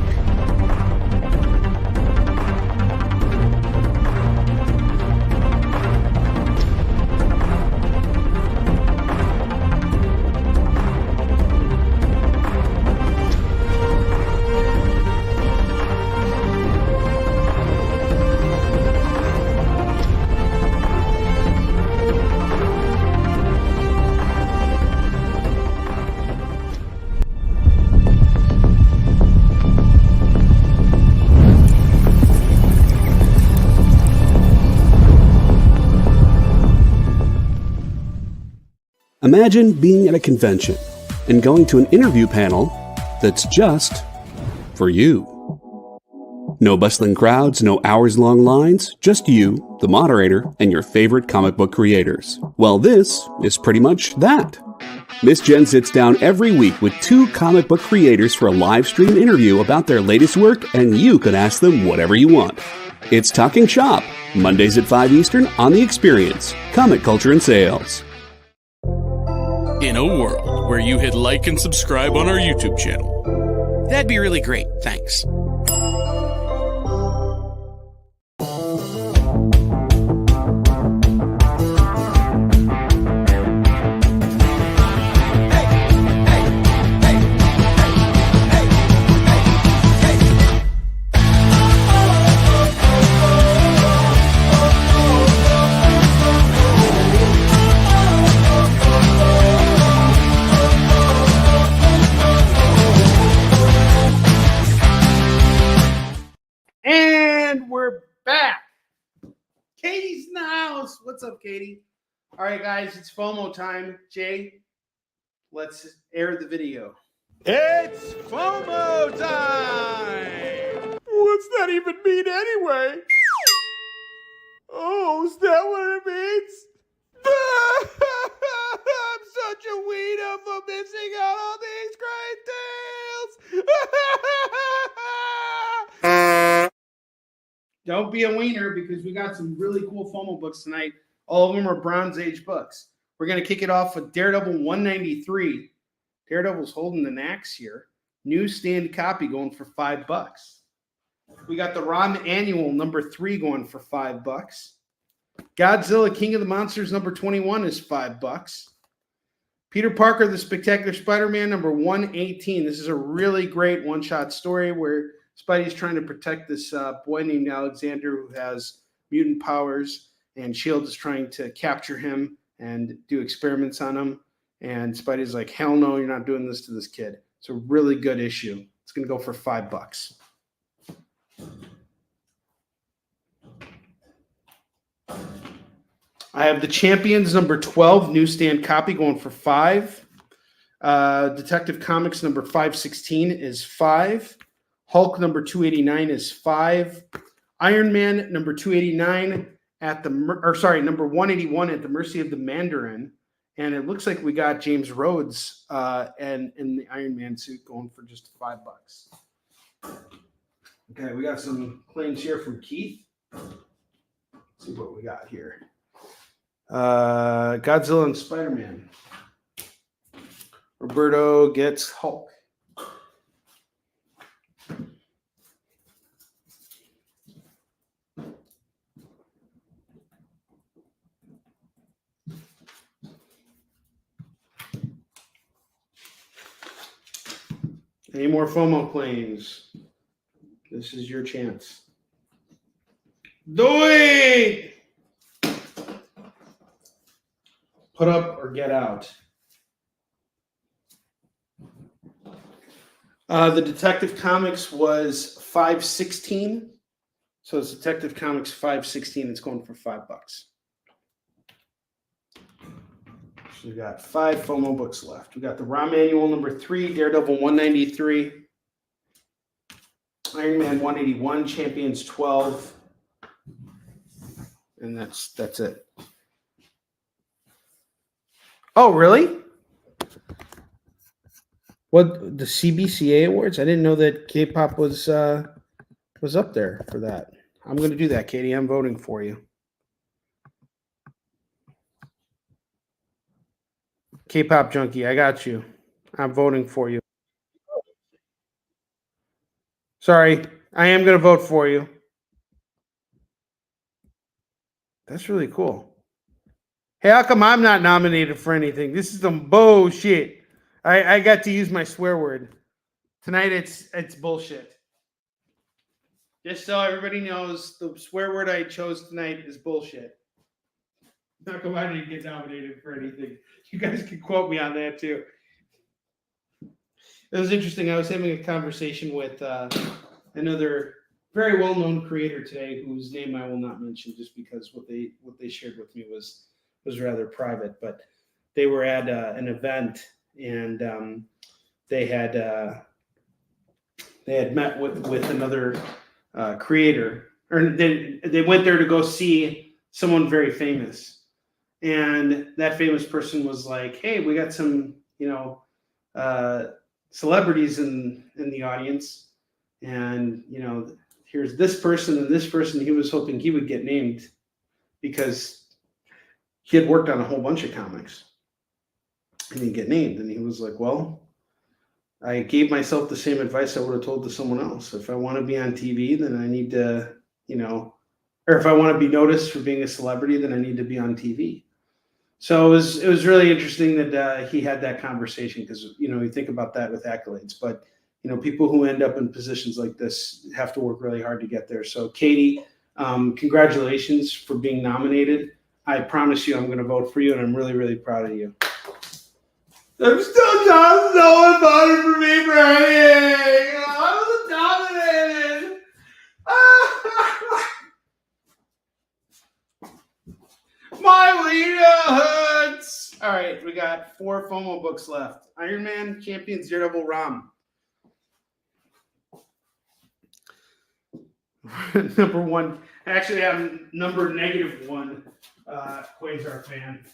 Imagine being at a convention and going to an interview panel that's just for you. No bustling crowds, no hours-long lines, just you, the moderator, and your favorite comic book creators. Well, this is pretty much that. Miss Jen sits down every week with 2 comic book creators for a live stream interview about their latest work, and you can ask them whatever you want. It's Talking Shop, Mondays at 5 Eastern on The Experience, Comic Culture and Sales. In a world where you hit like and subscribe on our YouTube channel. That'd be really great. Thanks. And we're back. Katie's in the house. What's up, Katie? All right, guys, it's FOMO time. Jay, let's air the video. It's FOMO time! What's that even mean anyway? Oh, is that what it means? I'm such a wiener for missing out on these great deals! Don't be a wiener because we got some really cool FOMO books tonight. All of them are Bronze Age books. We're going to kick it off with Daredevil 193. Daredevil's holding the Nax here. Newsstand copy going for $5. We got the Ron Annual number 3 going for $5. Godzilla King of the Monsters number 21 is $5. Peter Parker, the Spectacular Spider-Man number 118. This is a really great one-shot story where Spidey's trying to protect this boy named Alexander who has mutant powers, and S.H.I.E.L.D. is trying to capture him and do experiments on him. And Spidey's like, hell no, you're not doing this to this kid. It's a really good issue. It's going to go for $5. I have the Champions number 12 newsstand copy going for $5. Detective Comics number 516 is $5. Hulk number 289 is $5. Iron Man number 289 number 181 at the mercy of the Mandarin. And it looks like we got James Rhodes and in the Iron Man suit going for just $5. Okay, we got some claims here from Keith. Let's see what we got here. Godzilla and Spider-Man. Roberto gets Hulk. Any more FOMO claims? This is your chance. Do it! Put up or get out. The Detective Comics was $5.16. So it's Detective Comics $5.16. It's going for $5. So we got 5 FOMO books left. We got the Raw Manual number 3, Daredevil 193, Iron Man 181, Champions 12, and that's it. Oh, really? What, the CBCA awards? I didn't know that K-pop was up there for that. I'm going to do that, Katie. I'm voting for you. K-pop junkie, I got you. I'm voting for you. Sorry, I am going to vote for you. That's really cool. Hey, how come I'm not nominated for anything? This is some bullshit. I got to use my swear word. Tonight it's bullshit. Just so everybody knows, the swear word I chose tonight is bullshit. Not come I didn't get nominated for anything. You guys can quote me on that too. It was interesting. I was having a conversation with another very well-known creator today, whose name I will not mention, just because what they shared with me was rather private. But they were at an event, and they had met with another creator, or they went there to go see someone very famous. And that famous person was like, "Hey, we got some, celebrities in the audience, and here's this person and this person." He was hoping he would get named because he had worked on a whole bunch of comics, and he'd get named. And he was like, "Well, I gave myself the same advice I would have told to someone else. If I want to be on TV, then I need to, or if I want to be noticed for being a celebrity, then I need to be on TV." So it was really interesting that he had that conversation, because you think about that with accolades, but people who end up in positions like this have to work really hard to get there. So Katie, congratulations for being nominated. I promise you I'm going to vote for you, and I'm really, really proud of you. I'm still not no one voted for me for anything. I was nominated. My Lita hurts. All right, we got 4 FOMO books left. Iron Man, Champions, Daredevil, Ram. Number 1. Actually, I'm number -1 Quasar fan.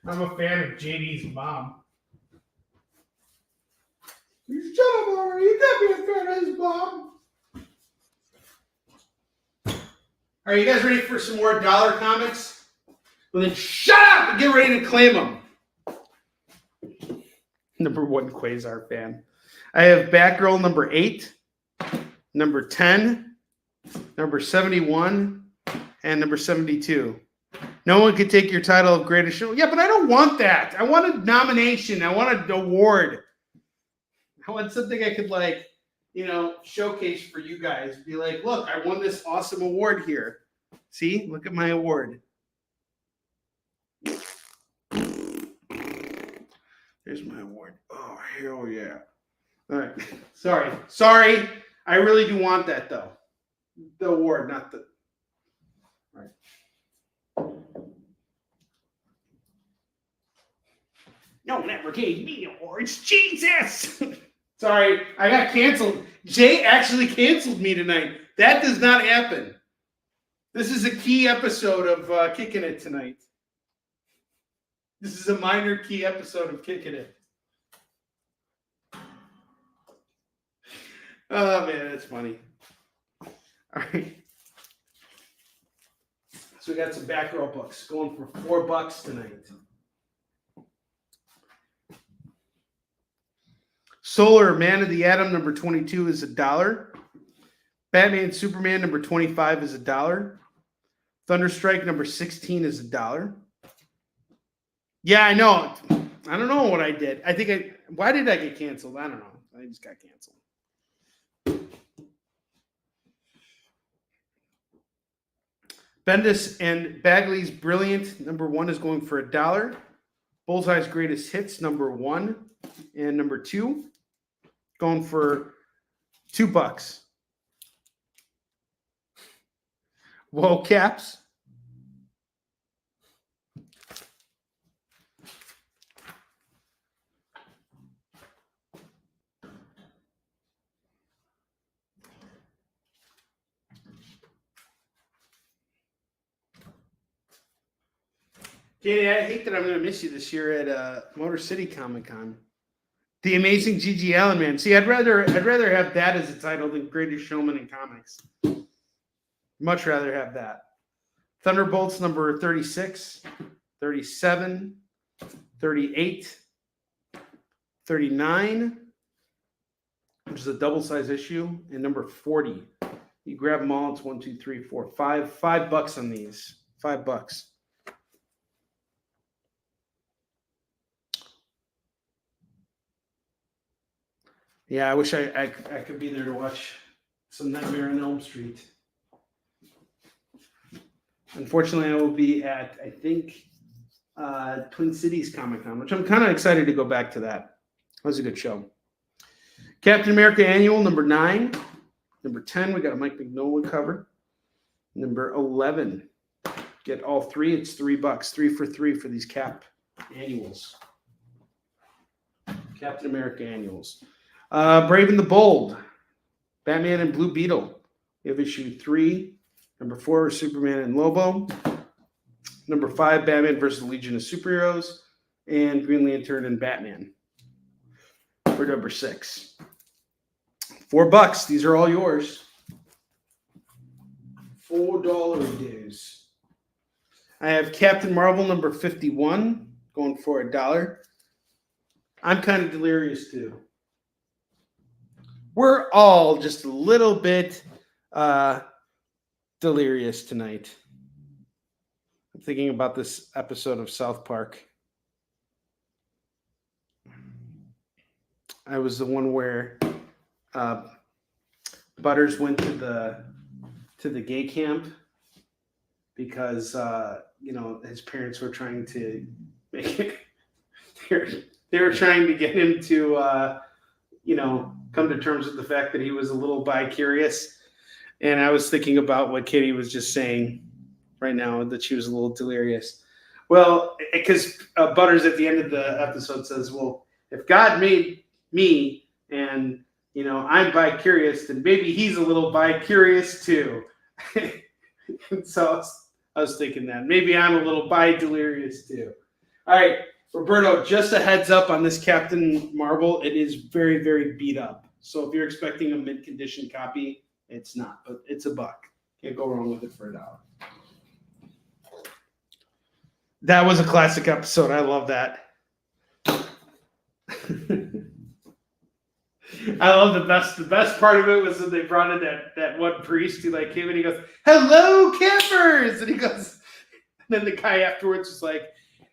I'm a fan of JD's mom. You shut up, Onrie. You can't be a fan of his mom. Are you guys ready for some more dollar comics? Well, then shut up and get ready to claim them. Number 1 Quasar fan. I have Batgirl number 8, number 10, number 71, and number 72. No one could take your title of greatest show. Yeah, but I don't want that. I want a nomination. I want an award. I want something I could showcase for you guys. Be like, look, I won this awesome award here. See, look at my award. There's my award. Oh, hell yeah. All right. Sorry. I really do want that, though. The award, not the... All right. No one ever gave me awards. Jesus. Sorry, I got canceled. Jay actually canceled me tonight. That does not happen. This is a key episode of Kickin' It tonight. This is a minor key episode of Kickin' It. Oh, man, that's funny. All right. So we got some back row books going for $4 tonight. Solar Man of the Atom number 22 is $1. Batman Superman number 25 is $1. Thunderstrike number 16 is $1. Yeah, I know. I don't know what I did. Why did I get canceled? I don't know. I just got canceled. Bendis and Bagley's Brilliant number 1 is going for $1. Bullseye's Greatest Hits number 1 and number 2 going for $2. Whoa, Caps. Katie, I hate that I'm going to miss you this year at Motor City Comic Con. The Amazing Gigi Allen Man. See, I'd rather have that as a title than Greatest Showman in comics. Much rather have that. Thunderbolts number 36, 37, 38, 39, which is a double-size issue, and number 40. You grab them all. It's 1, 2, 3, 4, 5. $5 on these. $5. Yeah, I wish I could be there to watch some Nightmare on Elm Street. Unfortunately, I will be at, I think, Twin Cities Comic Con, which I'm kind of excited to go back to that. That was a good show. Captain America Annual, number 9. Number 10, we got a Mike Mignola cover. Number 11, get all 3. It's $3. 3 for 3 for these Cap Annuals. Captain America Annuals. Brave and the Bold, Batman and Blue Beetle. We have issue 3. Number 4, Superman and Lobo. Number 5, Batman versus the Legion of Superheroes. And Green Lantern and Batman. For number 6. $4. These are all yours. $4 dues. I have Captain Marvel number 51 going for $1. I'm kind of delirious too. We're all just a little bit delirious tonight. I'm thinking about this episode of South Park. I was the one where Butters went to the gay camp because his parents were trying to make it. They were trying to get him to come to terms with the fact that he was a little bi-curious. And I was thinking about what Katie was just saying right now, that she was a little delirious. Well, because Butters at the end of the episode says, well, if God made me and, I'm bi-curious, then maybe he's a little bi-curious too. And so I was thinking that. Maybe I'm a little bi-delirious too. All right, Roberto, just a heads up on this Captain Marvel. It is very, very beat up. So if you're expecting a mid-condition copy, it's not, but it's $1. Can't go wrong with it for $1. That was a classic episode. I love that. I love the best part of it was that they brought in that one priest who came and he goes, "Hello, campers," and he goes, and then the guy afterwards was like,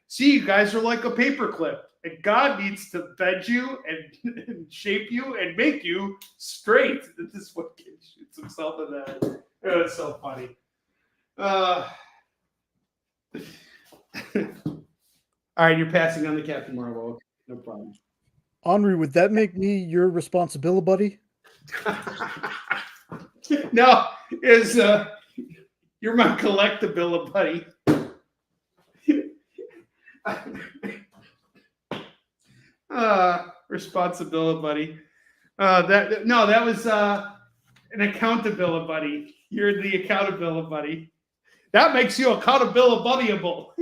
"See, you guys are like a paperclip, and God needs to bend you and shape you and make you straight." This is what kid shoots himself in the head. It was so funny. All right, you're passing on the Captain Marvel. Okay, no problem. Onrie, would that make me your responsibility buddy? No, you're my collectability buddy. Responsibility buddy. That was an accountability buddy. You're the accountability buddy. That makes you accountability-buddyable.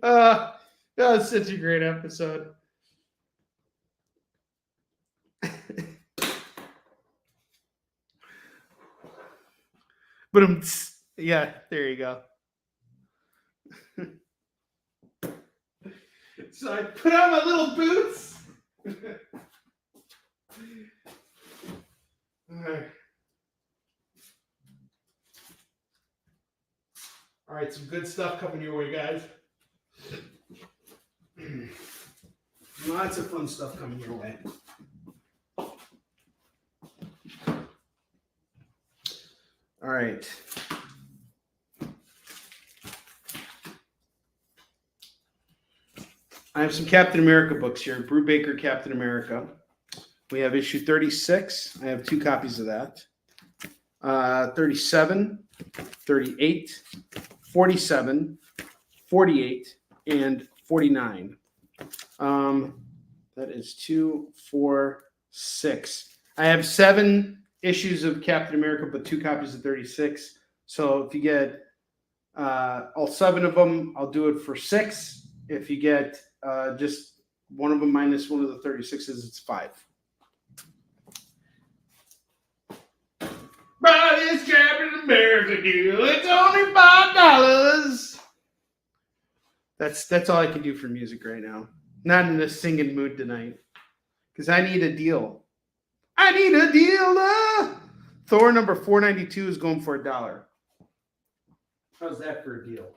That was such a great episode. But yeah, there you go. So I put on my little boots. All right, some good stuff coming your way, guys. Lots of fun stuff coming your way. All right. I have some Captain America books here. Brubaker Captain America. We have issue 36. I have 2 copies of that. 37, 38, 47, 48, and 49. That is 2, 4, 6. I have 7 issues of Captain America, but 2 copies of 36. So if you get all 7 of them, I'll do it for 6. If you get just one of them minus one of the 36s, it's 5. Buy this Captain America deal. It's only $5. That's all I can do for music right now. Not in a singing mood tonight, because I need a deal. I need a deal. Thor number 492 is going for $1. How's that for a deal?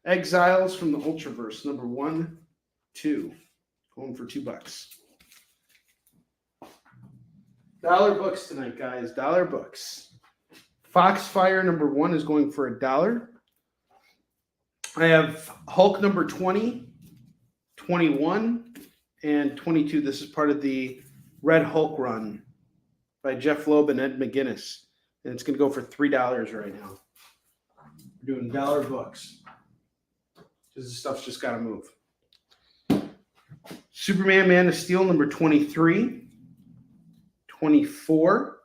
Exiles from the Ultraverse number 1, 2, going for $2. Dollar books tonight, guys. Dollar books. Foxfire number 1 is going for $1. I have Hulk number 20, 21, and 22. This is part of the Red Hulk run by Jeff Loeb and Ed McGuinness. And it's going to go for $3 right now. We're doing dollar books. Because this stuff's just got to move. Superman Man of Steel number 23. 24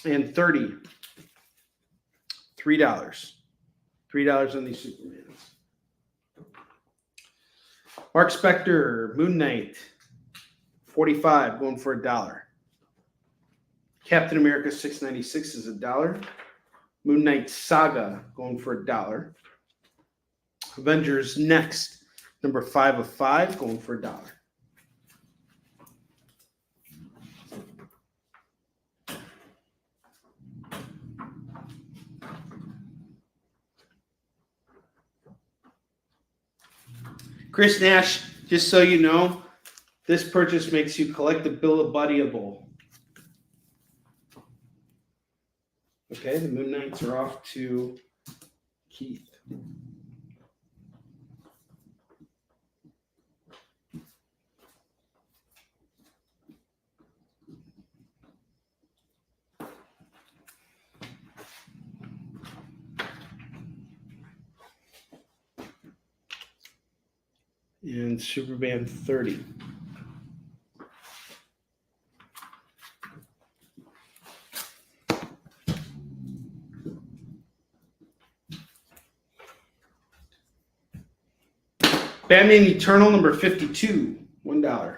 and 30. $3. $3 on these Supermans. Mark Spector, Moon Knight, 45, going for $1. Captain America 696 is $1. Moon Knight Saga going for $1. Avengers Next, number 5 of 5, going for $1. Chris Nash, just so you know, this purchase makes you collectability-able. Okay, the Moon Knights are off to Keith. And Superman 30. Batman Eternal number 52, $1.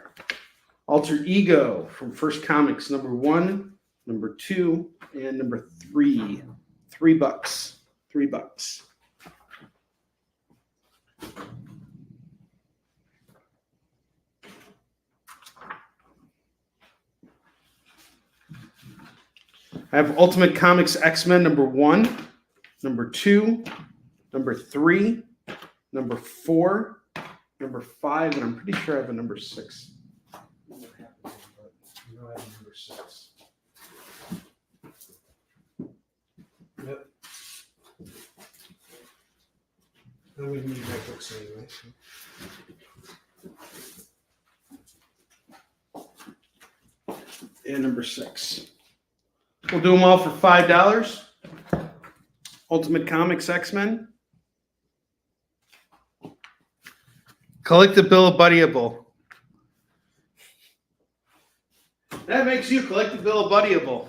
Alter Ego from First Comics number 1, number 2, and number 3. $3. $3. I have Ultimate Comics X-Men number 1, number 2, number 3, number 4, number 5, and I'm pretty sure I have a number 6. I don't know I have a number 6. Yep. I wouldn't need my books anyway. And number 6. We'll do them all for $5. Ultimate Comics X-Men. Collectabilityable. That makes you collectabilityable.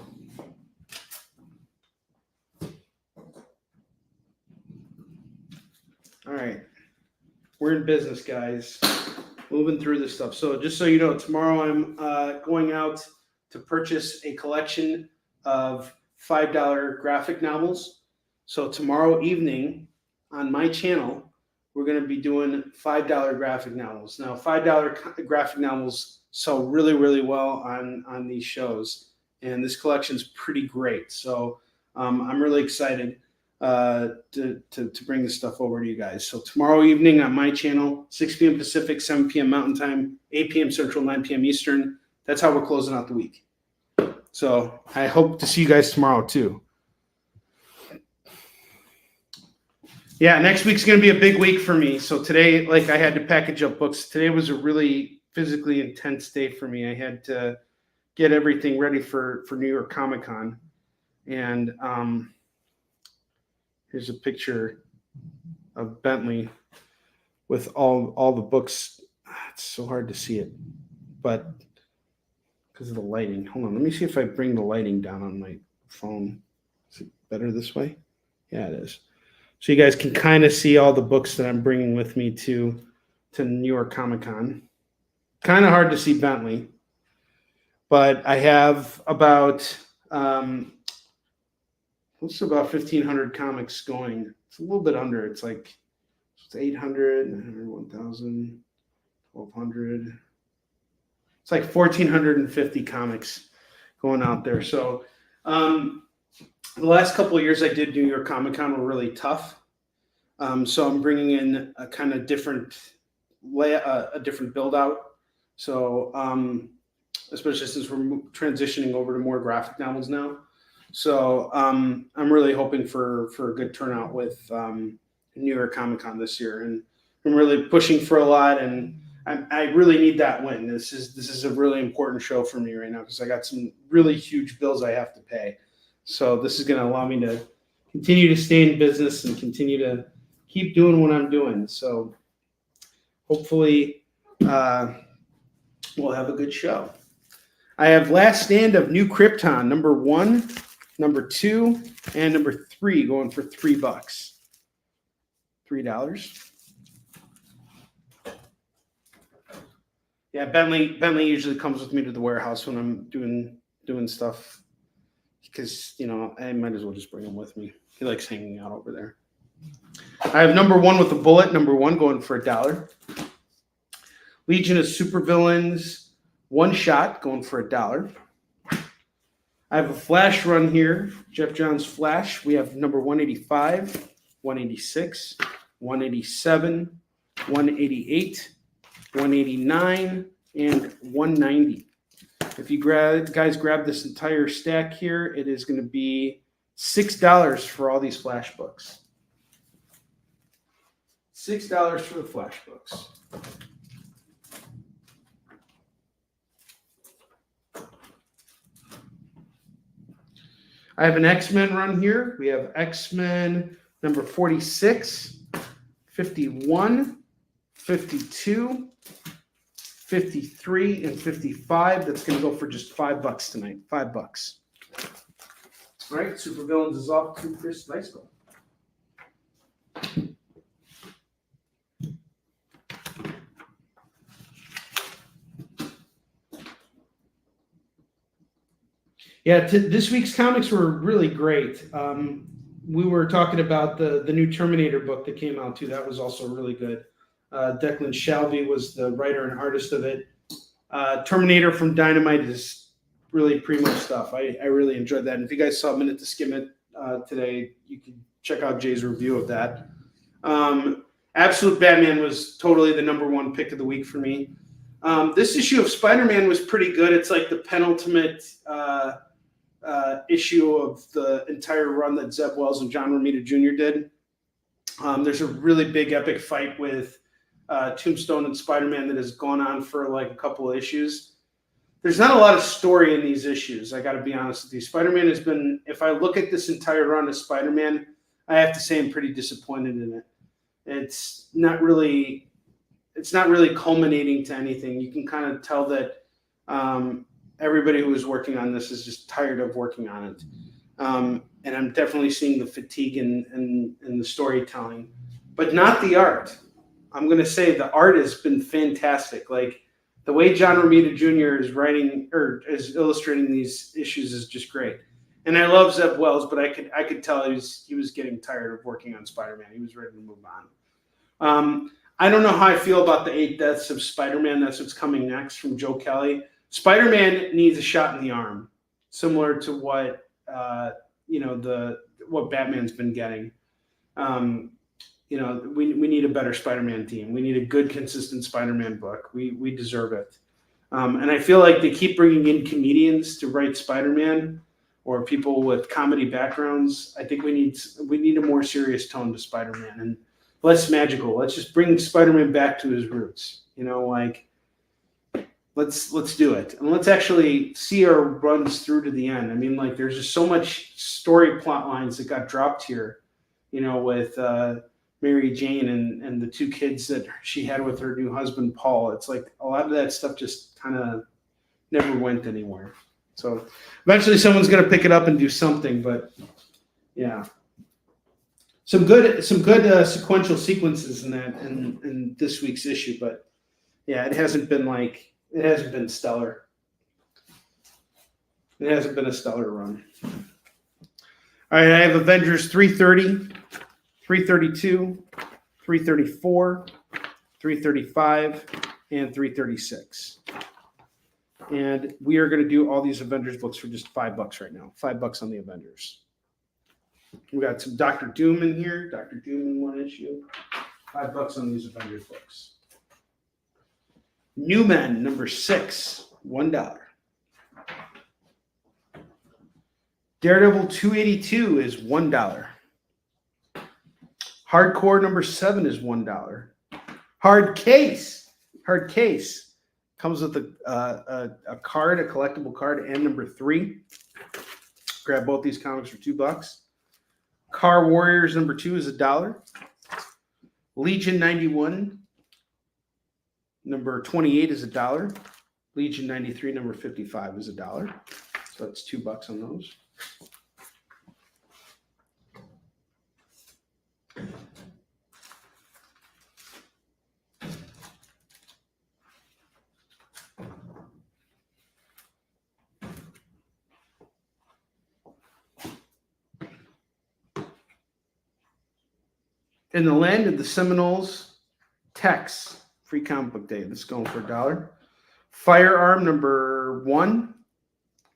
All right. We're in business, guys. Moving through this stuff. So just so you know, tomorrow I'm going out to purchase a collection of $5 graphic novels. So tomorrow evening on my channel, we're going to be doing $5 graphic novels. Now, $5 graphic novels sell really, really well on these shows. And this collection is pretty great. So I'm really excited to bring this stuff over to you guys. So tomorrow evening on my channel, 6 p.m. Pacific, 7 p.m. Mountain Time, 8 p.m. Central, 9 p.m. Eastern. That's how we're closing out the week. So I hope to see you guys tomorrow too. Yeah, next week's going to be a big week for me. So today, like, I had to package up books. Today was a really physically intense day for me. I had to get everything ready for New York Comic Con. And here's a picture of Bentley with all the books. It's so hard to see it, but because of the lighting. Hold on, let me see if I bring the lighting down on my phone. Is it better this way? Yeah, it is. So you guys can kind of see all the books that I'm bringing with me to New York Comic Con. Kind of hard to see Bentley, but I have about it's about 1,500 comics going. It's a little bit under. It's like it's 800, 900, 1,000, 1,200. It's like 1,450 comics going out there. So the last couple of years I did New York Comic Con were really tough. So I'm bringing in a kind of different a different build out. So especially since we're transitioning over to more graphic novels now. So I'm really hoping for a good turnout with New York Comic Con this year, and I'm really pushing for a lot, and I really need that win. This is a really important show for me right now because I got some really huge bills I have to pay. So this is going to allow me to continue to stay in business and continue to keep doing what I'm doing. So hopefully we'll have a good show. I have Last Stand of New Krypton, number 1, number 2, and number 3 going for $3. $3. Yeah, Bentley usually comes with me to the warehouse when I'm doing stuff because, you know, I might as well just bring him with me. He likes hanging out over there. I have number 1 with a bullet, number 1 going for $1. Legion of Supervillains, 1 shot going for $1. I have a Flash run here, Jeff Johns Flash. We have number 185, 186, 187, 188, 189, and 190. If you guys grab this entire stack here, it is going to be $6 for all these Flash books. $6 for the Flash books. I have an X-Men run here. We have X-Men number 46, 51, 52, 53, and 55. That's going to go for just $5 tonight. $5. All right, Supervillains is off to Chris Weiskel. Yeah, this week's comics were really great. We were talking about the new Terminator book that came out too. That was also really good. Declan Shalvey was the writer and artist of it. Terminator from Dynamite is really primo stuff. I really enjoyed that. And if you guys saw a minute to skim it today, you can check out Jay's review of that. Absolute Batman was totally the number 1 pick of the week for me. This issue of Spider-Man was pretty good. It's like the penultimate issue of the entire run that Zeb Wells and John Romita Jr. did. There's a really big epic fight with Tombstone and Spider-Man that has gone on for like a couple of issues. There's not a lot of story in these issues. I got to be honest with you. Spider-Man has been, if I look at this entire run of Spider-Man, I have to say I'm pretty disappointed in it. It's not really culminating to anything. You can kind of tell that everybody who is working on this is just tired of working on it. And I'm definitely seeing the fatigue in the storytelling, but not the art. I'm going to say the art has been fantastic. Like the way John Romita Jr. is writing or is illustrating these issues is just great. And I love Zeb Wells, but I could tell he was getting tired of working on Spider-Man. He was ready to move on. I don't know how I feel about the 8 Deaths of Spider-Man. That's what's coming next from Joe Kelly. Spider-Man needs a shot in the arm, similar to what what Batman's been getting. We need a better Spider-Man team. We need a good, consistent Spider-Man book. We deserve it. And I feel like they keep bringing in comedians to write Spider-Man or people with comedy backgrounds. I think we need a more serious tone to Spider-Man and less magical. Let's just bring Spider-Man back to his roots. Let's do it. And let's actually see our runs through to the end. I mean, like there's just so much story plot lines that got dropped here, with Mary Jane and the 2 kids that she had with her new husband, Paul. It's like a lot of that stuff just kind of never went anywhere. So eventually someone's going to pick it up and do something, but yeah. Some good sequential sequences in that in this week's issue, but yeah, it hasn't been stellar. It hasn't been a stellar run. All right, I have Avengers 330, 332, 334, 335, and 336. And we are going to do all these Avengers books for just $5 right now. $5 on the Avengers. We got some Dr. Doom in here. Dr. Doom in 1 issue. $5 on these Avengers books. New Men, number 6, $1. Daredevil 282 is $1. Hardcore number 7 is $1. Hard Case comes with a card, a collectible card, and number 3. Grab both these comics for $2. Car Warriors number 2 is $1. Legion 91 number 28 is $1. Legion 93 number 55 is $1. So that's $2 on those. In the Land of the Seminoles, Tex, free comic book day. This is going for $1. Firearm number 1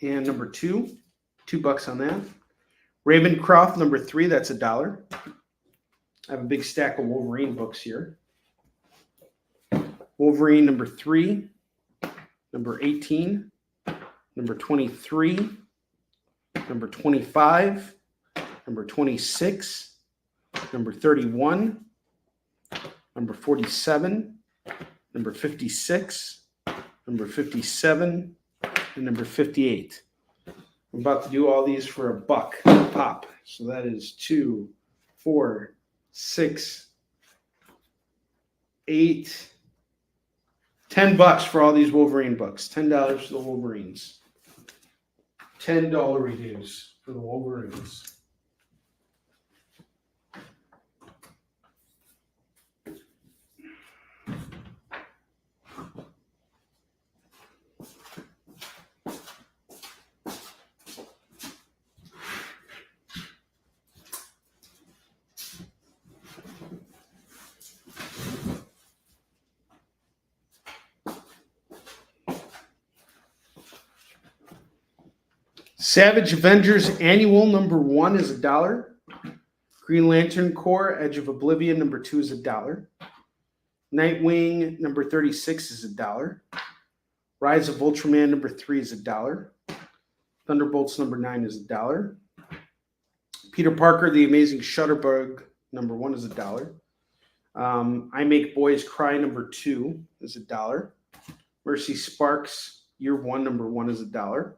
and number 2, $2 on that. Ravencroft number 3, that's $1. I have a big stack of Wolverine books here. Wolverine number 3, number 18, number 23, number 25, number 26, number 31, number 47, number 56, number 57, and number 58. I'm about to do all these for $1 pop. So that is 2, 4, 6, 8, $10 for all these Wolverine books. $10 for the Wolverines. $10 reviews for the Wolverines. Savage Avengers Annual number 1 is $1. Green Lantern Corps Edge of Oblivion number 2 is $1. Nightwing number 36 is $1. Rise of Ultraman number 3 is $1. Thunderbolts number 9 is $1. Peter Parker The Amazing Shutterbug number 1 is $1. I Make Boys Cry number 2 is $1. Mercy Sparks Year 1 number 1 is $1.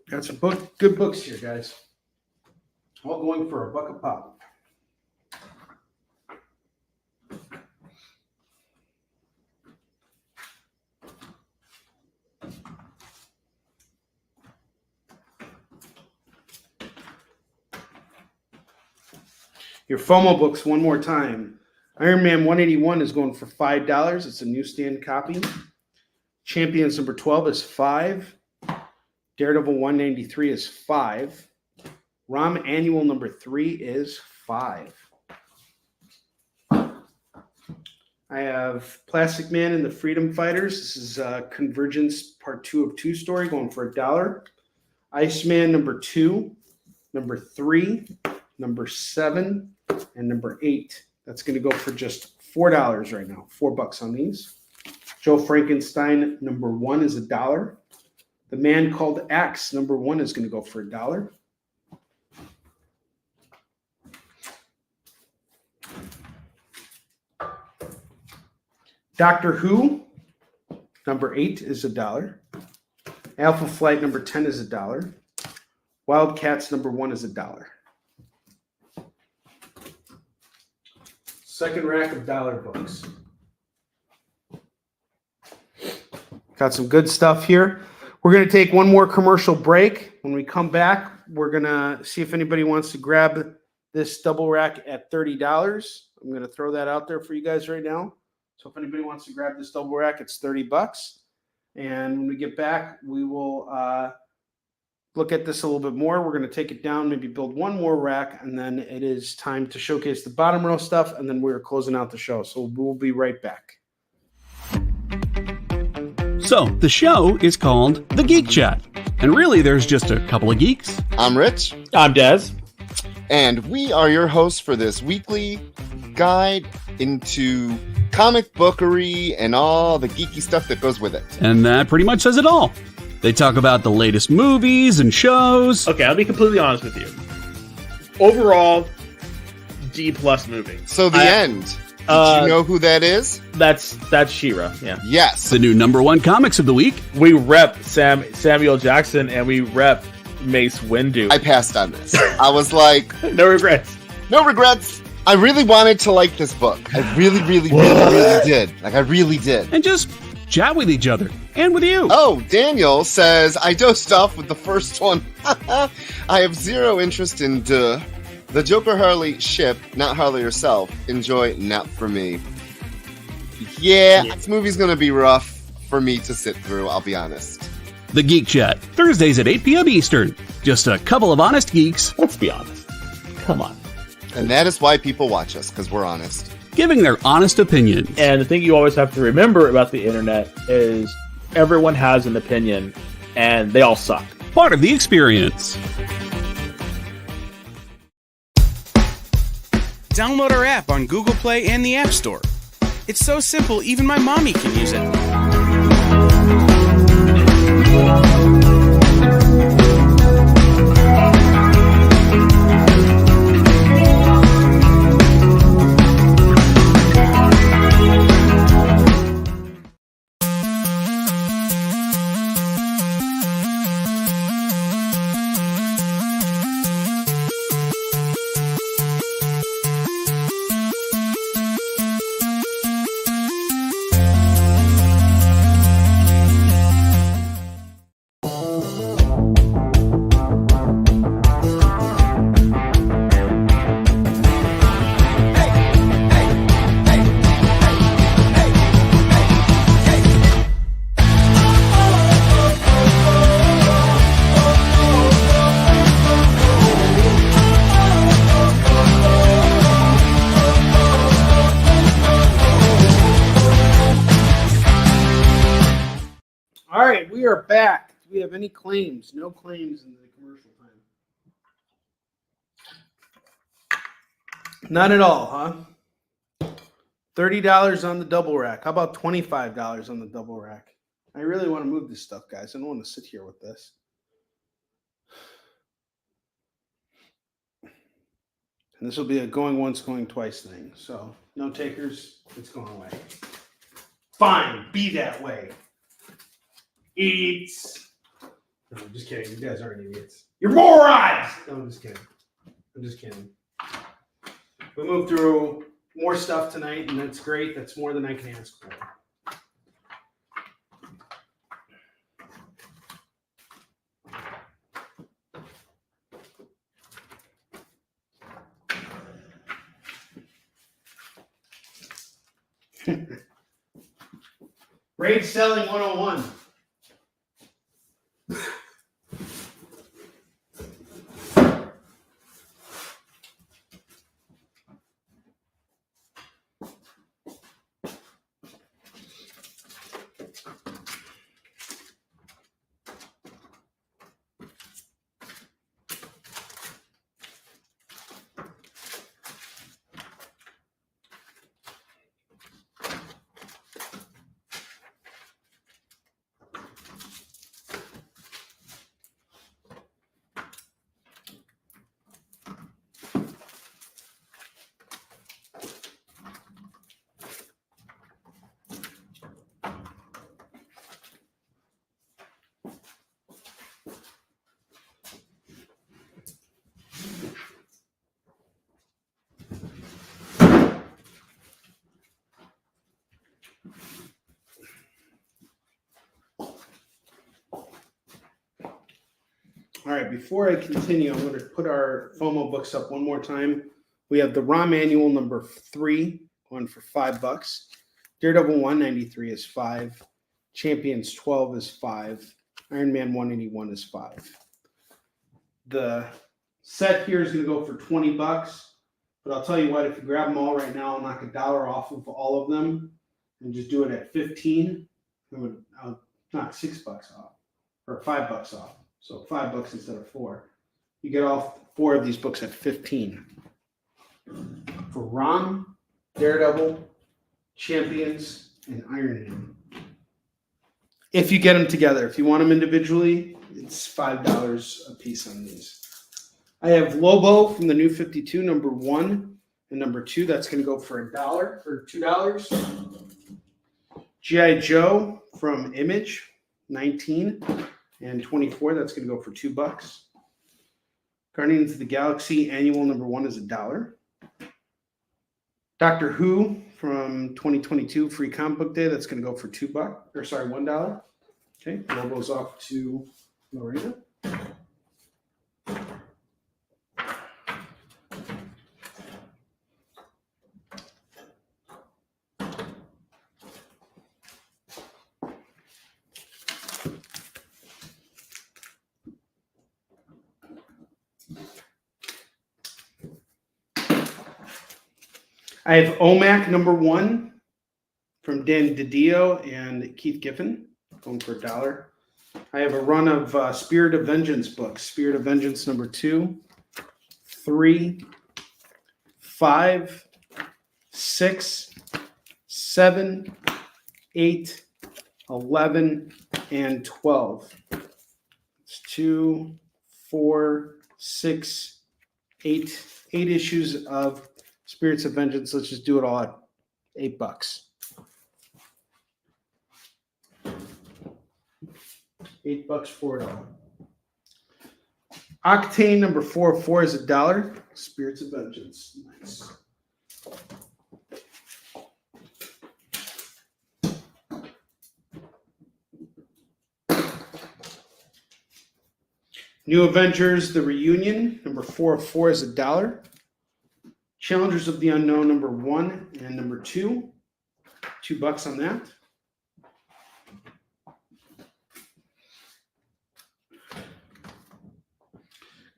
Got some good books here, guys. All going for $1 a pop. Your FOMO books one more time. Iron Man 181 is going for $5. It's a newsstand copy. Champions number 12 is $5. Daredevil 193 is $5. ROM Annual number 3 is $5. I have Plastic Man and the Freedom Fighters. This is Convergence Part 2 of 2 story going for $1. Iceman number 2, number 3, number 7, and number 8. That's going to go for just $4 right now. $4 on these. Joe Frankenstein number 1 is $1. The Man Called Axe number 1 is going to go for $1. Doctor Who number 8 is $1. Alpha Flight number 10 is $1. Wildcats number 1 is $1. Second rack of dollar books. Got some good stuff here. We're going to take one more commercial break. When we come back, we're going to see if anybody wants to grab this double rack at $30. I'm going to throw that out there for you guys right now. So if anybody wants to grab this double rack, it's $30. And when we get back, we will look at this a little bit more. We're going to take it down, maybe build one more rack, and then it is time to showcase the bottom row stuff, and then we're closing out the show. So we'll be right back. So, the show is called The Geek Chat. And really, there's just a couple of geeks. I'm Rich. I'm Dez. And we are your hosts for this weekly guide into comic bookery and all the geeky stuff that goes with it. And that pretty much says it all. They talk about the latest movies and shows. Okay, I'll be completely honest with you. Overall, D+ movie. So the end. Did you know who that is? That's She-Ra, yeah. Yes. The new #1 comics of the week. We rep Samuel Jackson and we rep Mace Windu. I passed on this. I was like... No regrets. No regrets. I really wanted to like this book. I really did. Like, I really did. And just chat with each other. And with you. Oh, Daniel says, I dosed off with the first one. I have zero interest in the Joker Harley ship, not Harley herself. Enjoy, not for me. Yeah, this movie's going to be rough for me to sit through, I'll be honest. The Geek Chat, Thursdays at 8 p.m. Eastern. Just a couple of honest geeks. Let's be honest. Come on. And that is why people watch us, because we're honest. Giving their honest opinions. And the thing you always have to remember about the internet is everyone has an opinion, and they all suck. Part of the experience. Download our app on Google Play and the App Store. It's so simple, even my mommy can use it. We are back. Do we have any claims? No claims in the commercial time. Not at all, huh? $30 on the double rack. How about $25 on the double rack? I really want to move this stuff, guys. I don't want to sit here with this. And this will be a going once, going twice thing. So no takers. It's going away. Fine. Be that way. Idiots. No, I'm just kidding. You guys aren't idiots. You're morons! No, I'm just kidding. I'm just kidding. We moved through more stuff tonight, and that's great. That's more than I can ask for. Rage Selling 101. All right, before I continue, I'm going to put our FOMO books up one more time. We have the Raw Manual number 3 going for $5. Daredevil 193 is 5. Champions 12 is 5. Iron Man 181 is 5. The set here is going to go for $20, but I'll tell you what, if you grab them all right now, I'll knock $1 off of all of them and just do it at 15. I'll knock $6 off or $5 off. So $5 instead of 4. You get all 4 of these books at 15. For Rom, Daredevil, Champions, and Iron Man. If you get them together, if you want them individually, it's $5 a piece on these. I have Lobo from the New 52, number 1 and number 2. That's going to go for $1 or $2. G.I. Joe from Image, 19 and 24. That's going to go for $2. Guardians of the Galaxy Annual number 1 is $1. Doctor Who from 2022 Free Comic Book Day. That's going to go for $1. Okay, Logo's off to Lorena. I have OMAC number 1 from Dan DiDio and Keith Giffen, going for $1. I have a run of Spirit of Vengeance books. Spirit of Vengeance number 2, 3, 5, 6, 7, 8, 11, and 12. It's 2, 4, 6, 8 issues of Spirits of Vengeance. Let's just do it all at $8. $8 for it all. Octane number 404 is $1. Spirits of Vengeance. Nice. New Avengers, The Reunion, number 404 is $1. Challengers of the Unknown, number 1 and number 2. $2 on that.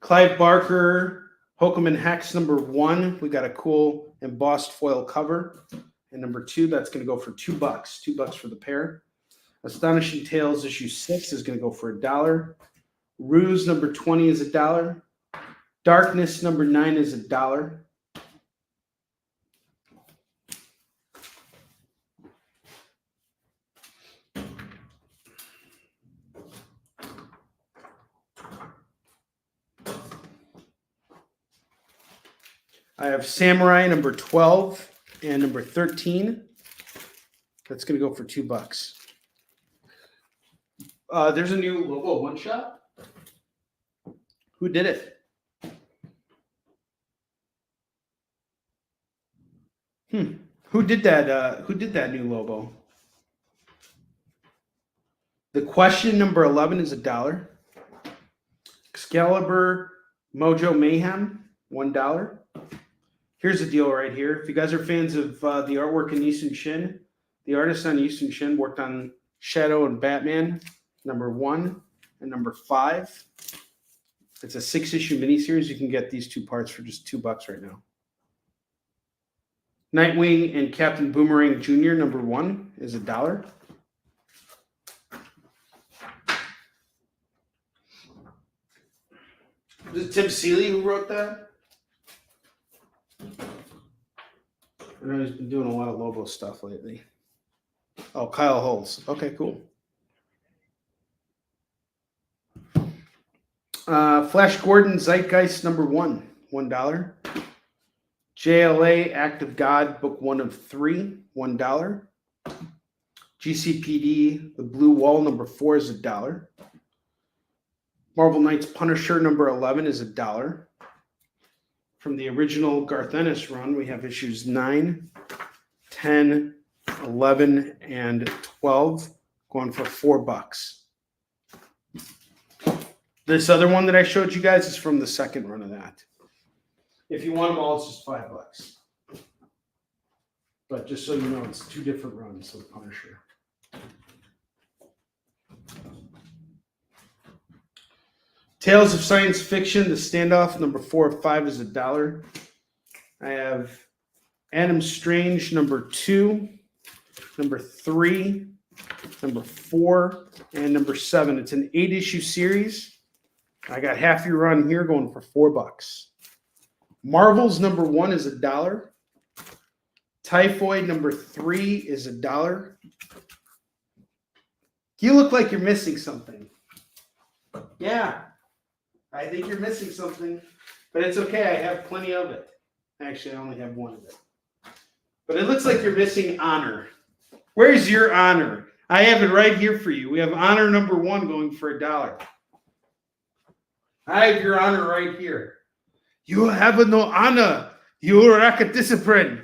Clive Barker, Pokemon Hex, number 1. We got a cool embossed foil cover. And number 2, that's going to go for $2. $2 for the pair. Astonishing Tales, issue 6 is going to go for $1. Ruse, number 20 is $1. Darkness, number 9 is $1. I have Samurai number 12 and number 13. That's going to go for $2. There's a new Lobo one-shot. Who did it? Who did that? Who did that new logo? The Question number 11 is $1. Excalibur Mojo Mayhem, $1. Here's the deal right here. If you guys are fans of the artwork in Yushin Shin, the artist on Yushin Shin worked on Shadow and Batman, number 1 and number 5. It's a 6-issue miniseries. You can get these 2 parts for just $2 right now. Nightwing and Captain Boomerang Jr. number 1 is $1. Was it Tim Seeley who wrote that? I know he's been doing a lot of Lobo stuff lately. Oh, Kyle Holtz. Okay, cool. Flash Gordon Zeitgeist number 1, $1. JLA Act of God book 1 of 3, $1. GCPD The Blue Wall number 4 is $1. Marvel Knights Punisher number 11 is $1. From the original Garth Ennis run, we have issues 9, 10, 11, and 12 going for $4. This other one that I showed you guys is from the second run of that. If you want them all, it's just $5. But just so you know, it's 2 different runs of the Punisher. Tales of Science Fiction, The Standoff, number 4 of 5 is $1. I have Adam Strange, number 2, number 3, number 4, and number 7. It's an 8-issue series. I got half your run here going for $4. Marvel's number 1 is $1. Typhoid number 3 is $1. You look like you're missing something. Yeah. I think you're missing something, but it's okay. I have plenty of it. Actually, I only have one of it. But it looks like you're missing Honor. Where's your Honor? I have it right here for you. We have Honor number 1 going for $1. I have your Honor right here. You have no honor. You lack a discipline.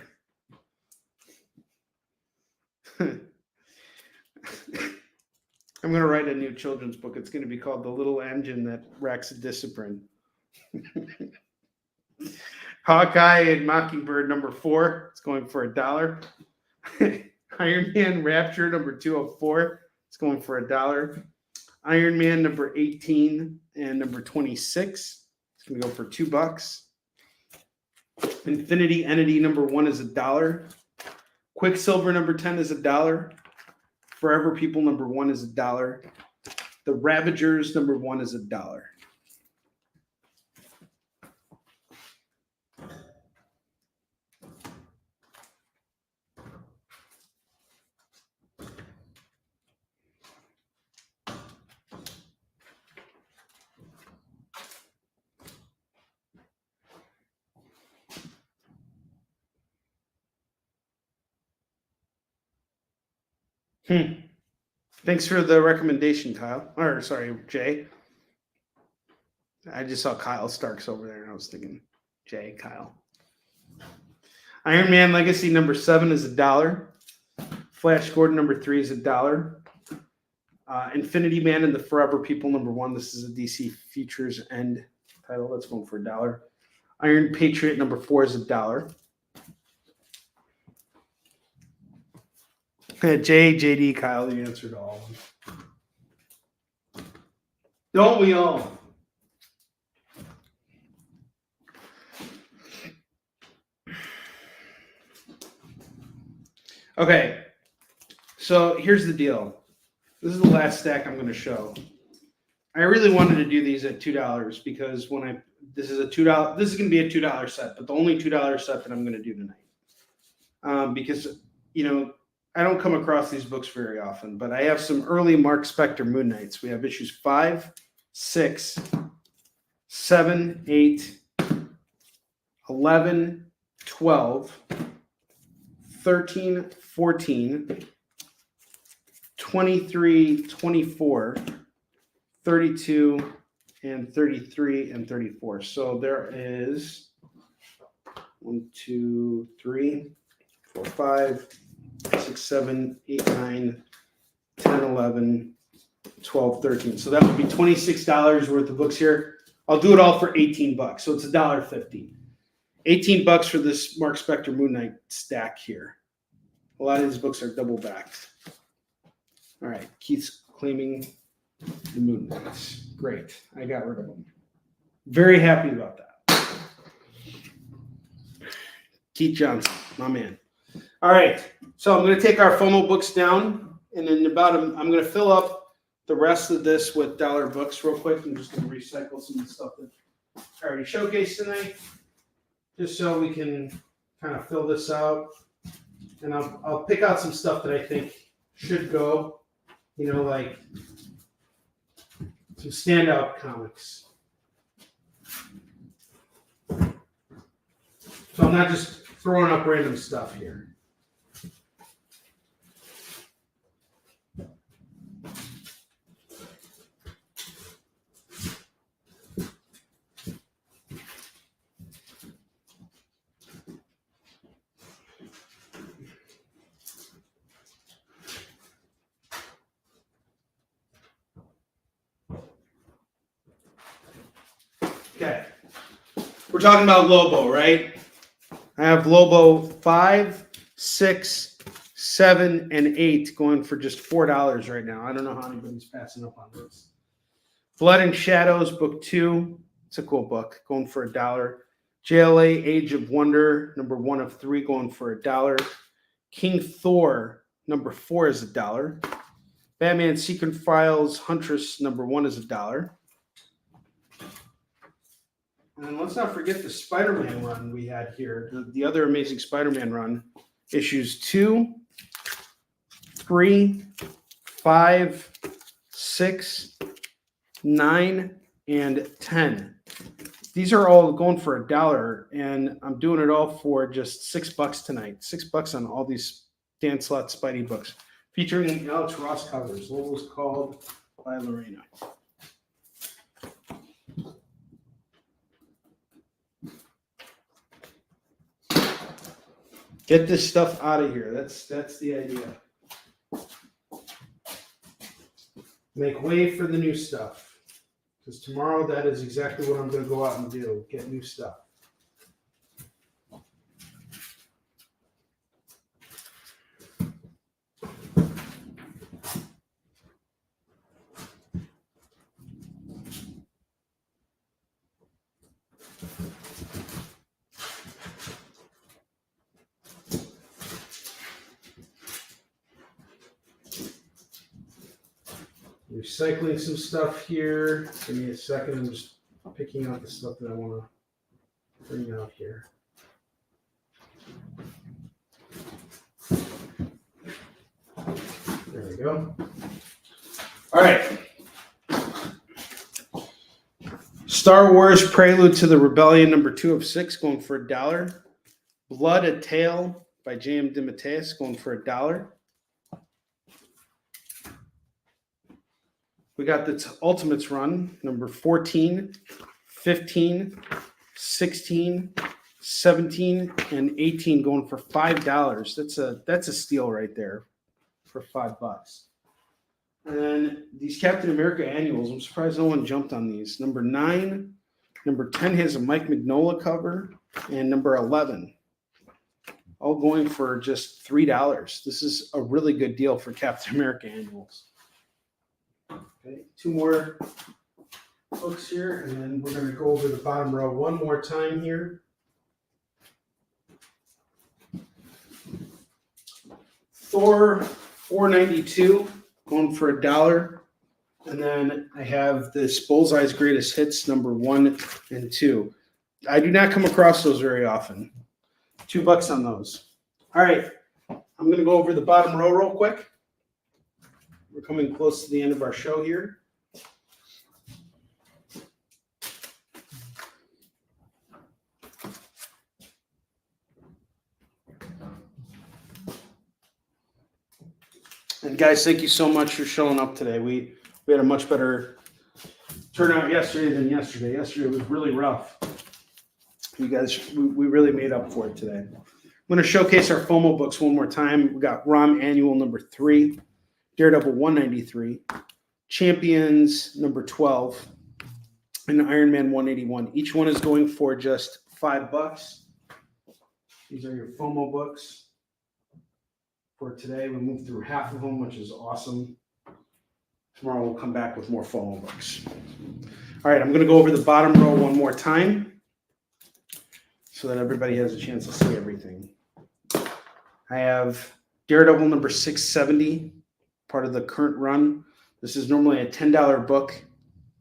I'm going to write a new children's book. It's going to be called The Little Engine That Lacks Discipline. Hawkeye and Mockingbird number 4. It's going for $1. Iron Man Rapture number 204. It's going for $1. Iron Man number 18 and number 26. It's going to go for $2. Infinity Entity number 1 is $1. Quicksilver number 10 is $1. Forever People number 1 is $1. The Ravagers number 1 is $1. Thanks for the recommendation, Kyle. Or sorry, Jay. I just saw Kyle Starks over there, and I was thinking, Jay, Kyle. Iron Man Legacy number 7 is $1. Flash Gordon number 3 is $1. Infinity Man and the Forever People number 1. This is a DC Futures End title. That's going for $1. Iron Patriot number 4 is $1. JD, Kyle, the answer to all of them. Don't we all? Okay, so here's the deal. This is the last stack I'm going to show. I really wanted to do these at $2 because this is $2. This is going to be a $2 set, but the only $2 set that I'm going to do tonight, because I don't come across these books very often, but I have some early Mark Spector Moon Knights. We have issues 5, 6, 7, 8, 11, 12, 13, 14, 23, 24, 32, and 33, and 34. So there is 1, 2, 3, 4, 5, 6, 7, 8, 9, 10, 11, 12, 13. So that would be $26 worth of books here. I'll do it all for $18. So it's $1.50. $18 for this Mark Spector Moon Knight stack here. A lot of these books are double backed. All right, Keith's claiming the Moon Knights. Great, I got rid of them. Very happy about that. Keith Johnson, my man. All right, so I'm going to take our FOMO books down, and in about I'm going to fill up the rest of this with dollar books real quick. I'm just going to recycle some of the stuff that I already showcased tonight, just so we can kind of fill this out. And I'll pick out some stuff that I think should go, you know, like some standout comics. So I'm not just throwing up random stuff here. Okay, we're talking about Lobo, right? I have Lobo 5, 6, 7, and 8 going for just $4 right now. I don't know how anybody's passing up on this. Blood and Shadows, book 2. It's a cool book, going for $1. JLA Age of Wonder, number 1 of 3, going for $1. King Thor, number 4 is $1. Batman Secret Files Huntress, number 1 is $1. And let's not forget the Spider-Man run we had here. The other Amazing Spider-Man run. Issues 2, 3, 5, 6, 9, and 10. These are all going for $1, and I'm doing it all for just $6 tonight. $6 on all these Dan Slott Spidey books. Featuring Alex Ross covers. Logo's called by Lorena. Get this stuff out of here. That's the idea. Make way for the new stuff. Because tomorrow, that is exactly what I'm going to go out and do. Get new stuff. Recycling some stuff here. Give me a second. I'm just picking out the stuff that I want to bring out here. There we go. All right. Star Wars Prelude to the Rebellion, number 2 of 6, going for $1. Blood, A Tale by J.M. DeMatteis, going for $1. We got the Ultimates run, number 14, 15, 16, 17, and 18 going for $5. That's a steal right there for $5. And then these Captain America annuals, I'm surprised no one jumped on these. Number 9, number 10 has a Mike Mignola cover, and number 11, all going for just $3. This is a really good deal for Captain America annuals. Okay, 2 more books here, and then we're going to go over the bottom row one more time here. Thor 492 going for $1. And then I have this Bullseye's Greatest Hits, number 1 and 2. I do not come across those very often. $2 on those. All right, I'm going to go over the bottom row real quick. We're coming close to the end of our show here. And guys, thank you so much for showing up today. We had a much better turnout yesterday than yesterday. Yesterday was really rough. You guys, we really made up for it today. I'm going to showcase our FOMO books one more time. We got ROM Annual number 3, Daredevil 193, Champions number 12, and Iron Man 181. Each one is going for just $5. These are your FOMO books for today. We moved through half of them, which is awesome. Tomorrow we'll come back with more FOMO books. All right, I'm going to go over the bottom row one more time so that everybody has a chance to see everything. I have Daredevil number 670, part of the current run. This is normally a $10 book.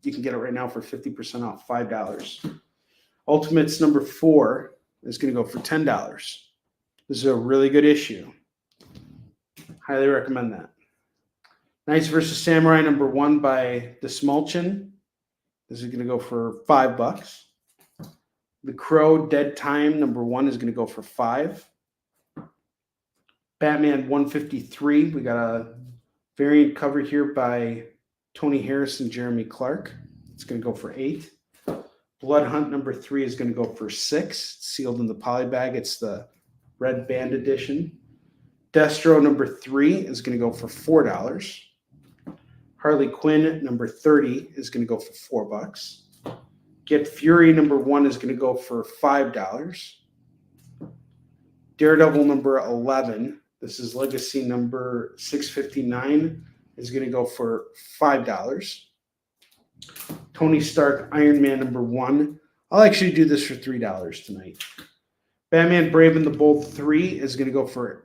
You can get it right now for 50% off, $5. Ultimates number 4 is going to go for $10. This is a really good issue. Highly recommend that. Knights vs. Samurai number 1 by the Smolchin. This is going to go for $5. The Crow Dead Time number 1 is going to go for $5. Batman 153. We got a variant cover here by Tony Harris and Jeremy Clark. It's going to go for $8. Blood Hunt number 3 is going to go for $6. It's sealed in the poly bag. It's the red band edition. Destro number 3 is going to go for $4. Harley Quinn number 30 is going to go for $4. Get Fury number 1 is going to go for $5. Daredevil number 11. This is Legacy number 659 is going to go for $5. Tony Stark Iron Man number 1. I'll actually do this for $3 tonight. Batman Brave and the Bold 3 is going to go for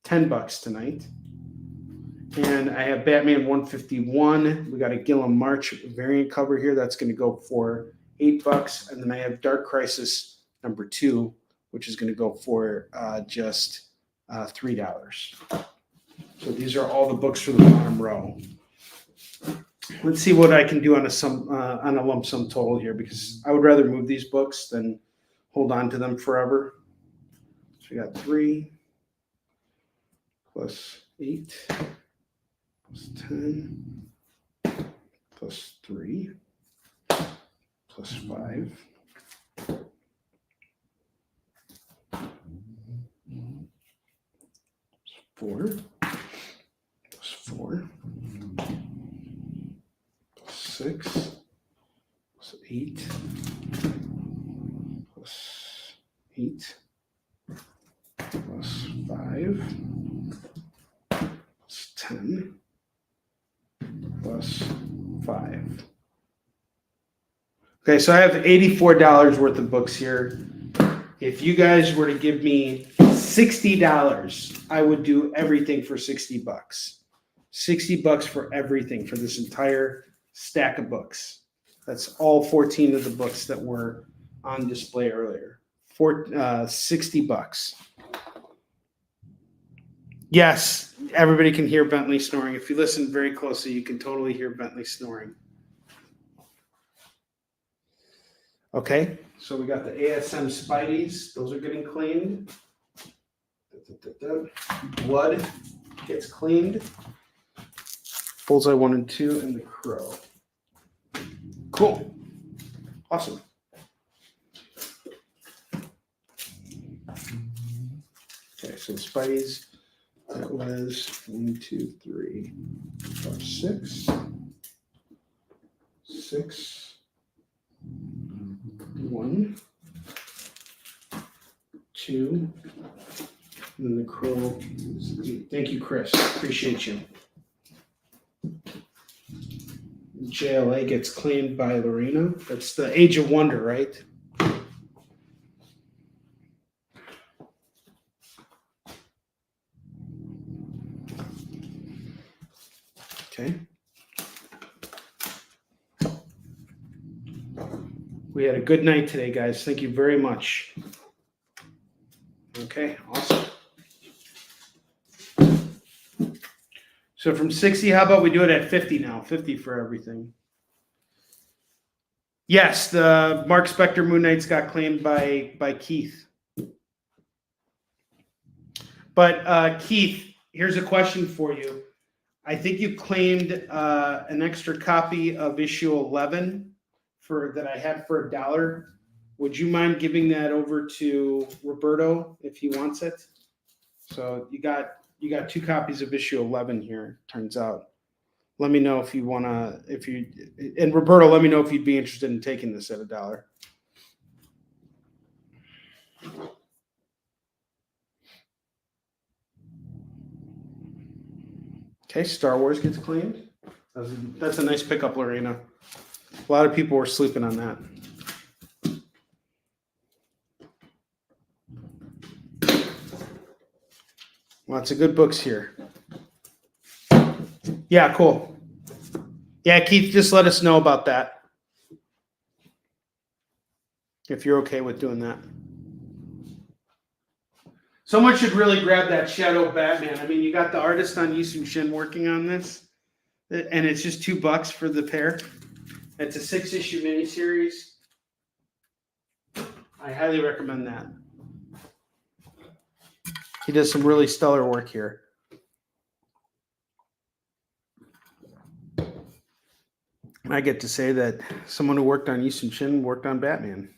$10 tonight. And I have Batman 151. We got a Gilliam March variant cover here. That's going to go for $8. And then I have Dark Crisis number 2, which is going to go for just $3. So these are all the books for the bottom row. Let's see what I can do on a lump sum total here, because I would rather move these books than hold on to them forever. So we got 3 plus 8 plus 10 plus 3 plus 5 4 plus 4 plus 6 plus 8 plus 8 plus 5 plus 10 plus 5. Okay, so I have $84 worth of books here. If you guys were to give me $60, I would do everything for $60. $60 for everything for this entire stack of books. That's all 14 of the books that were on display earlier. $60. Yes, everybody can hear Bentley snoring. If you listen very closely, you can totally hear Bentley snoring. Okay, so we got the ASM Spideys. Those are getting cleaned. Blood gets cleaned. Bullseye 1 and 2 and the Crow. Cool. Awesome. Okay, so the Spideys, that was 1, 2, 3, 4, 6. 6. 1, 2, and then the Crow is 8. Thank you, Chris. Appreciate you. JLA gets claimed by Lorena. That's the Age of Wonder, right? Okay. We had a good night today, guys. Thank you very much. Okay, awesome. So from 60, how about we do it at 50 now? 50 for everything. Yes, the Mark Spector Moon Knights got claimed by Keith. But Keith, here's a question for you. I think you claimed an extra copy of issue 11 that I had for $1. would you mind giving that over to Roberto if he wants it? So you got 2 copies of issue 11 here, turns out. Let me know if you want to, and Roberto, let me know if you'd be interested in taking this at $1. Okay, Star Wars gets claimed. That's a nice pickup, Lorena. A lot of people were sleeping on that. Lots of good books here. Yeah, cool. Yeah, Keith, just let us know about that. If you're okay with doing that. Someone should really grab that Shadow Batman. I mean, you got the artist on Yisun Shin working on this, and it's just $2 for the pair. It's a 6-issue miniseries. I highly recommend that. He does some really stellar work here. I get to say that someone who worked on Yisun Shin worked on Batman.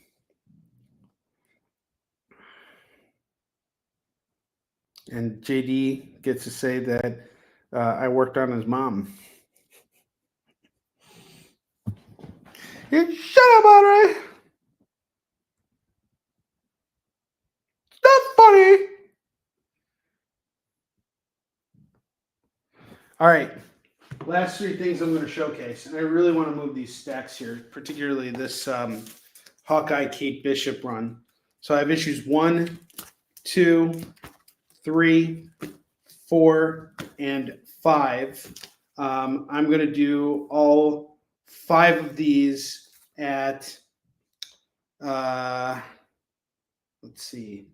And JD gets to say that I worked on his mom. Shut up, Onrie. It's not funny. All right. Last 3 things I'm going to showcase. And I really want to move these stacks here, particularly this Hawkeye Kate Bishop run. So I have issues 1, 2, 3, 4, and 5. I'm going to do all 5 of these at, let's see.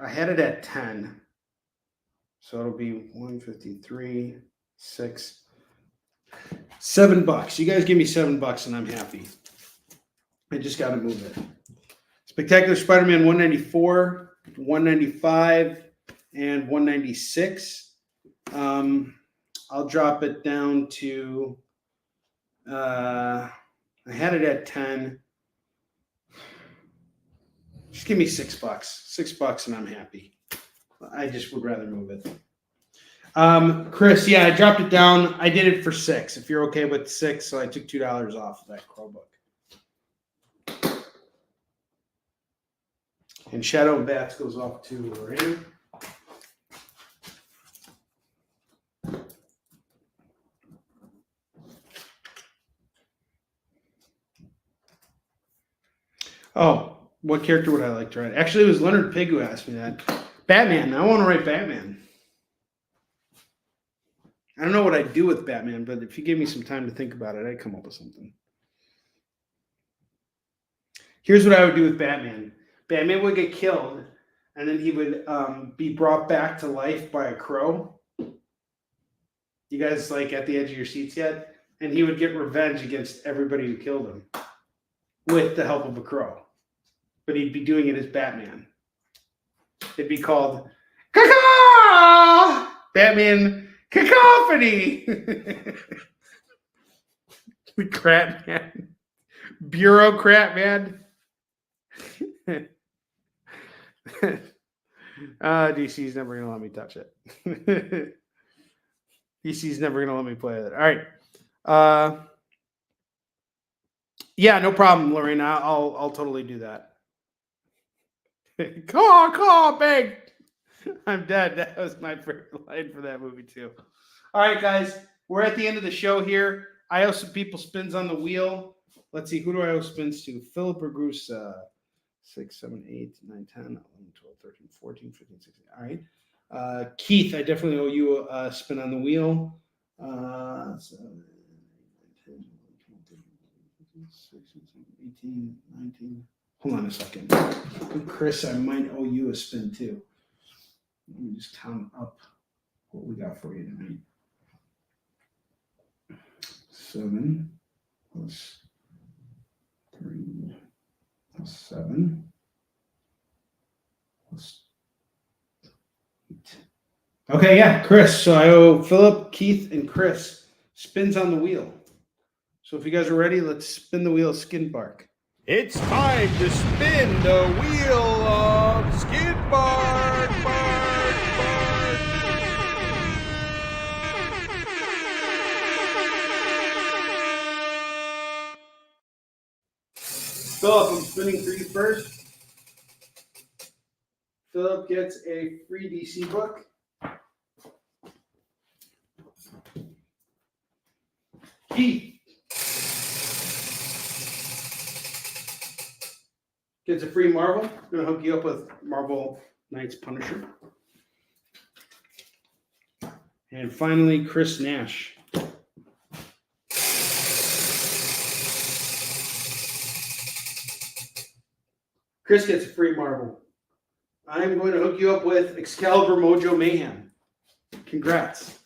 I had it at 10. So it'll be 153, 6, $7. You guys give me $7 and I'm happy. I just got to move it. Spectacular Spider-Man 194, 195, and 196. I'll drop it down to, I had it at 10. Just give me $6. $6 and I'm happy. I just would rather move it. Chris, yeah, I dropped it down. I did it for 6. If you're okay with 6, so I took $2 off of that Crow book. And Shadow and Bats goes off to Lorraine. Oh, what character would I like to write? Actually, it was Leonard Pig who asked me that. Batman. I want to write Batman. I don't know what I'd do with Batman, but if you gave me some time to think about it, I'd come up with something. Here's what I would do with Batman. Batman would get killed, and then he would be brought back to life by a crow. You guys like at the edge of your seats yet? And he would get revenge against everybody who killed him with the help of a crow. But he'd be doing it as Batman. It'd be called Caw! Batman Cacophony. The crap man. Bureaucrat man. DC's never gonna let me touch it. DC's never gonna let me play with it. All right. Yeah, no problem, Lorena. I'll totally do that. Caw, big. I'm dead. That was my favorite line for that movie too. All right, guys, we're at the end of the show here. I owe some people spins on the wheel. Let's see, who do I owe spins to? Philip or Bruce? 6, 7, 8, 9, 10, 11, 12, 13, 14, 15, 16. All right. Keith, I definitely owe you a spin on the wheel. 7, 10, 18, 19. Hold on a second. Chris, I might owe you a spin too. Let me just count up what we got for you tonight. 7 plus 3 plus 7 plus 8. Okay, yeah, Chris. So I owe Philip, Keith, and Chris spins on the wheel. So if you guys are ready, let's spin the wheel of Skin Bark. It's time to spin the wheel of Skid Bark, Bark, Bark. Philip, I'm spinning for you first. Philip gets a free DC book. Keith gets a free Marvel. I'm going to hook you up with Marvel Knight's Punisher. And finally, Chris Nash. Chris gets a free Marvel. I'm going to hook you up with Excalibur Mojo Mayhem. Congrats.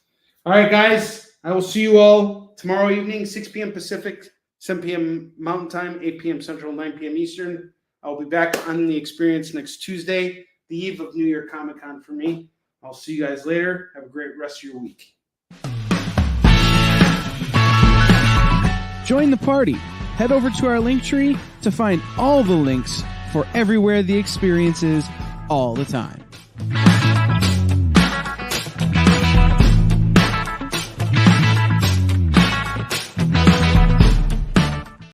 All right, guys. I will see you all tomorrow evening, 6 p.m. Pacific, 7 p.m. Mountain Time, 8 p.m. Central, 9 p.m. Eastern. I'll be back on the experience next Tuesday, the eve of New York Comic Con for me. I'll see you guys later. Have a great rest of your week. Join the party. Head over to our Linktree to find all the links for everywhere the experience is all the time.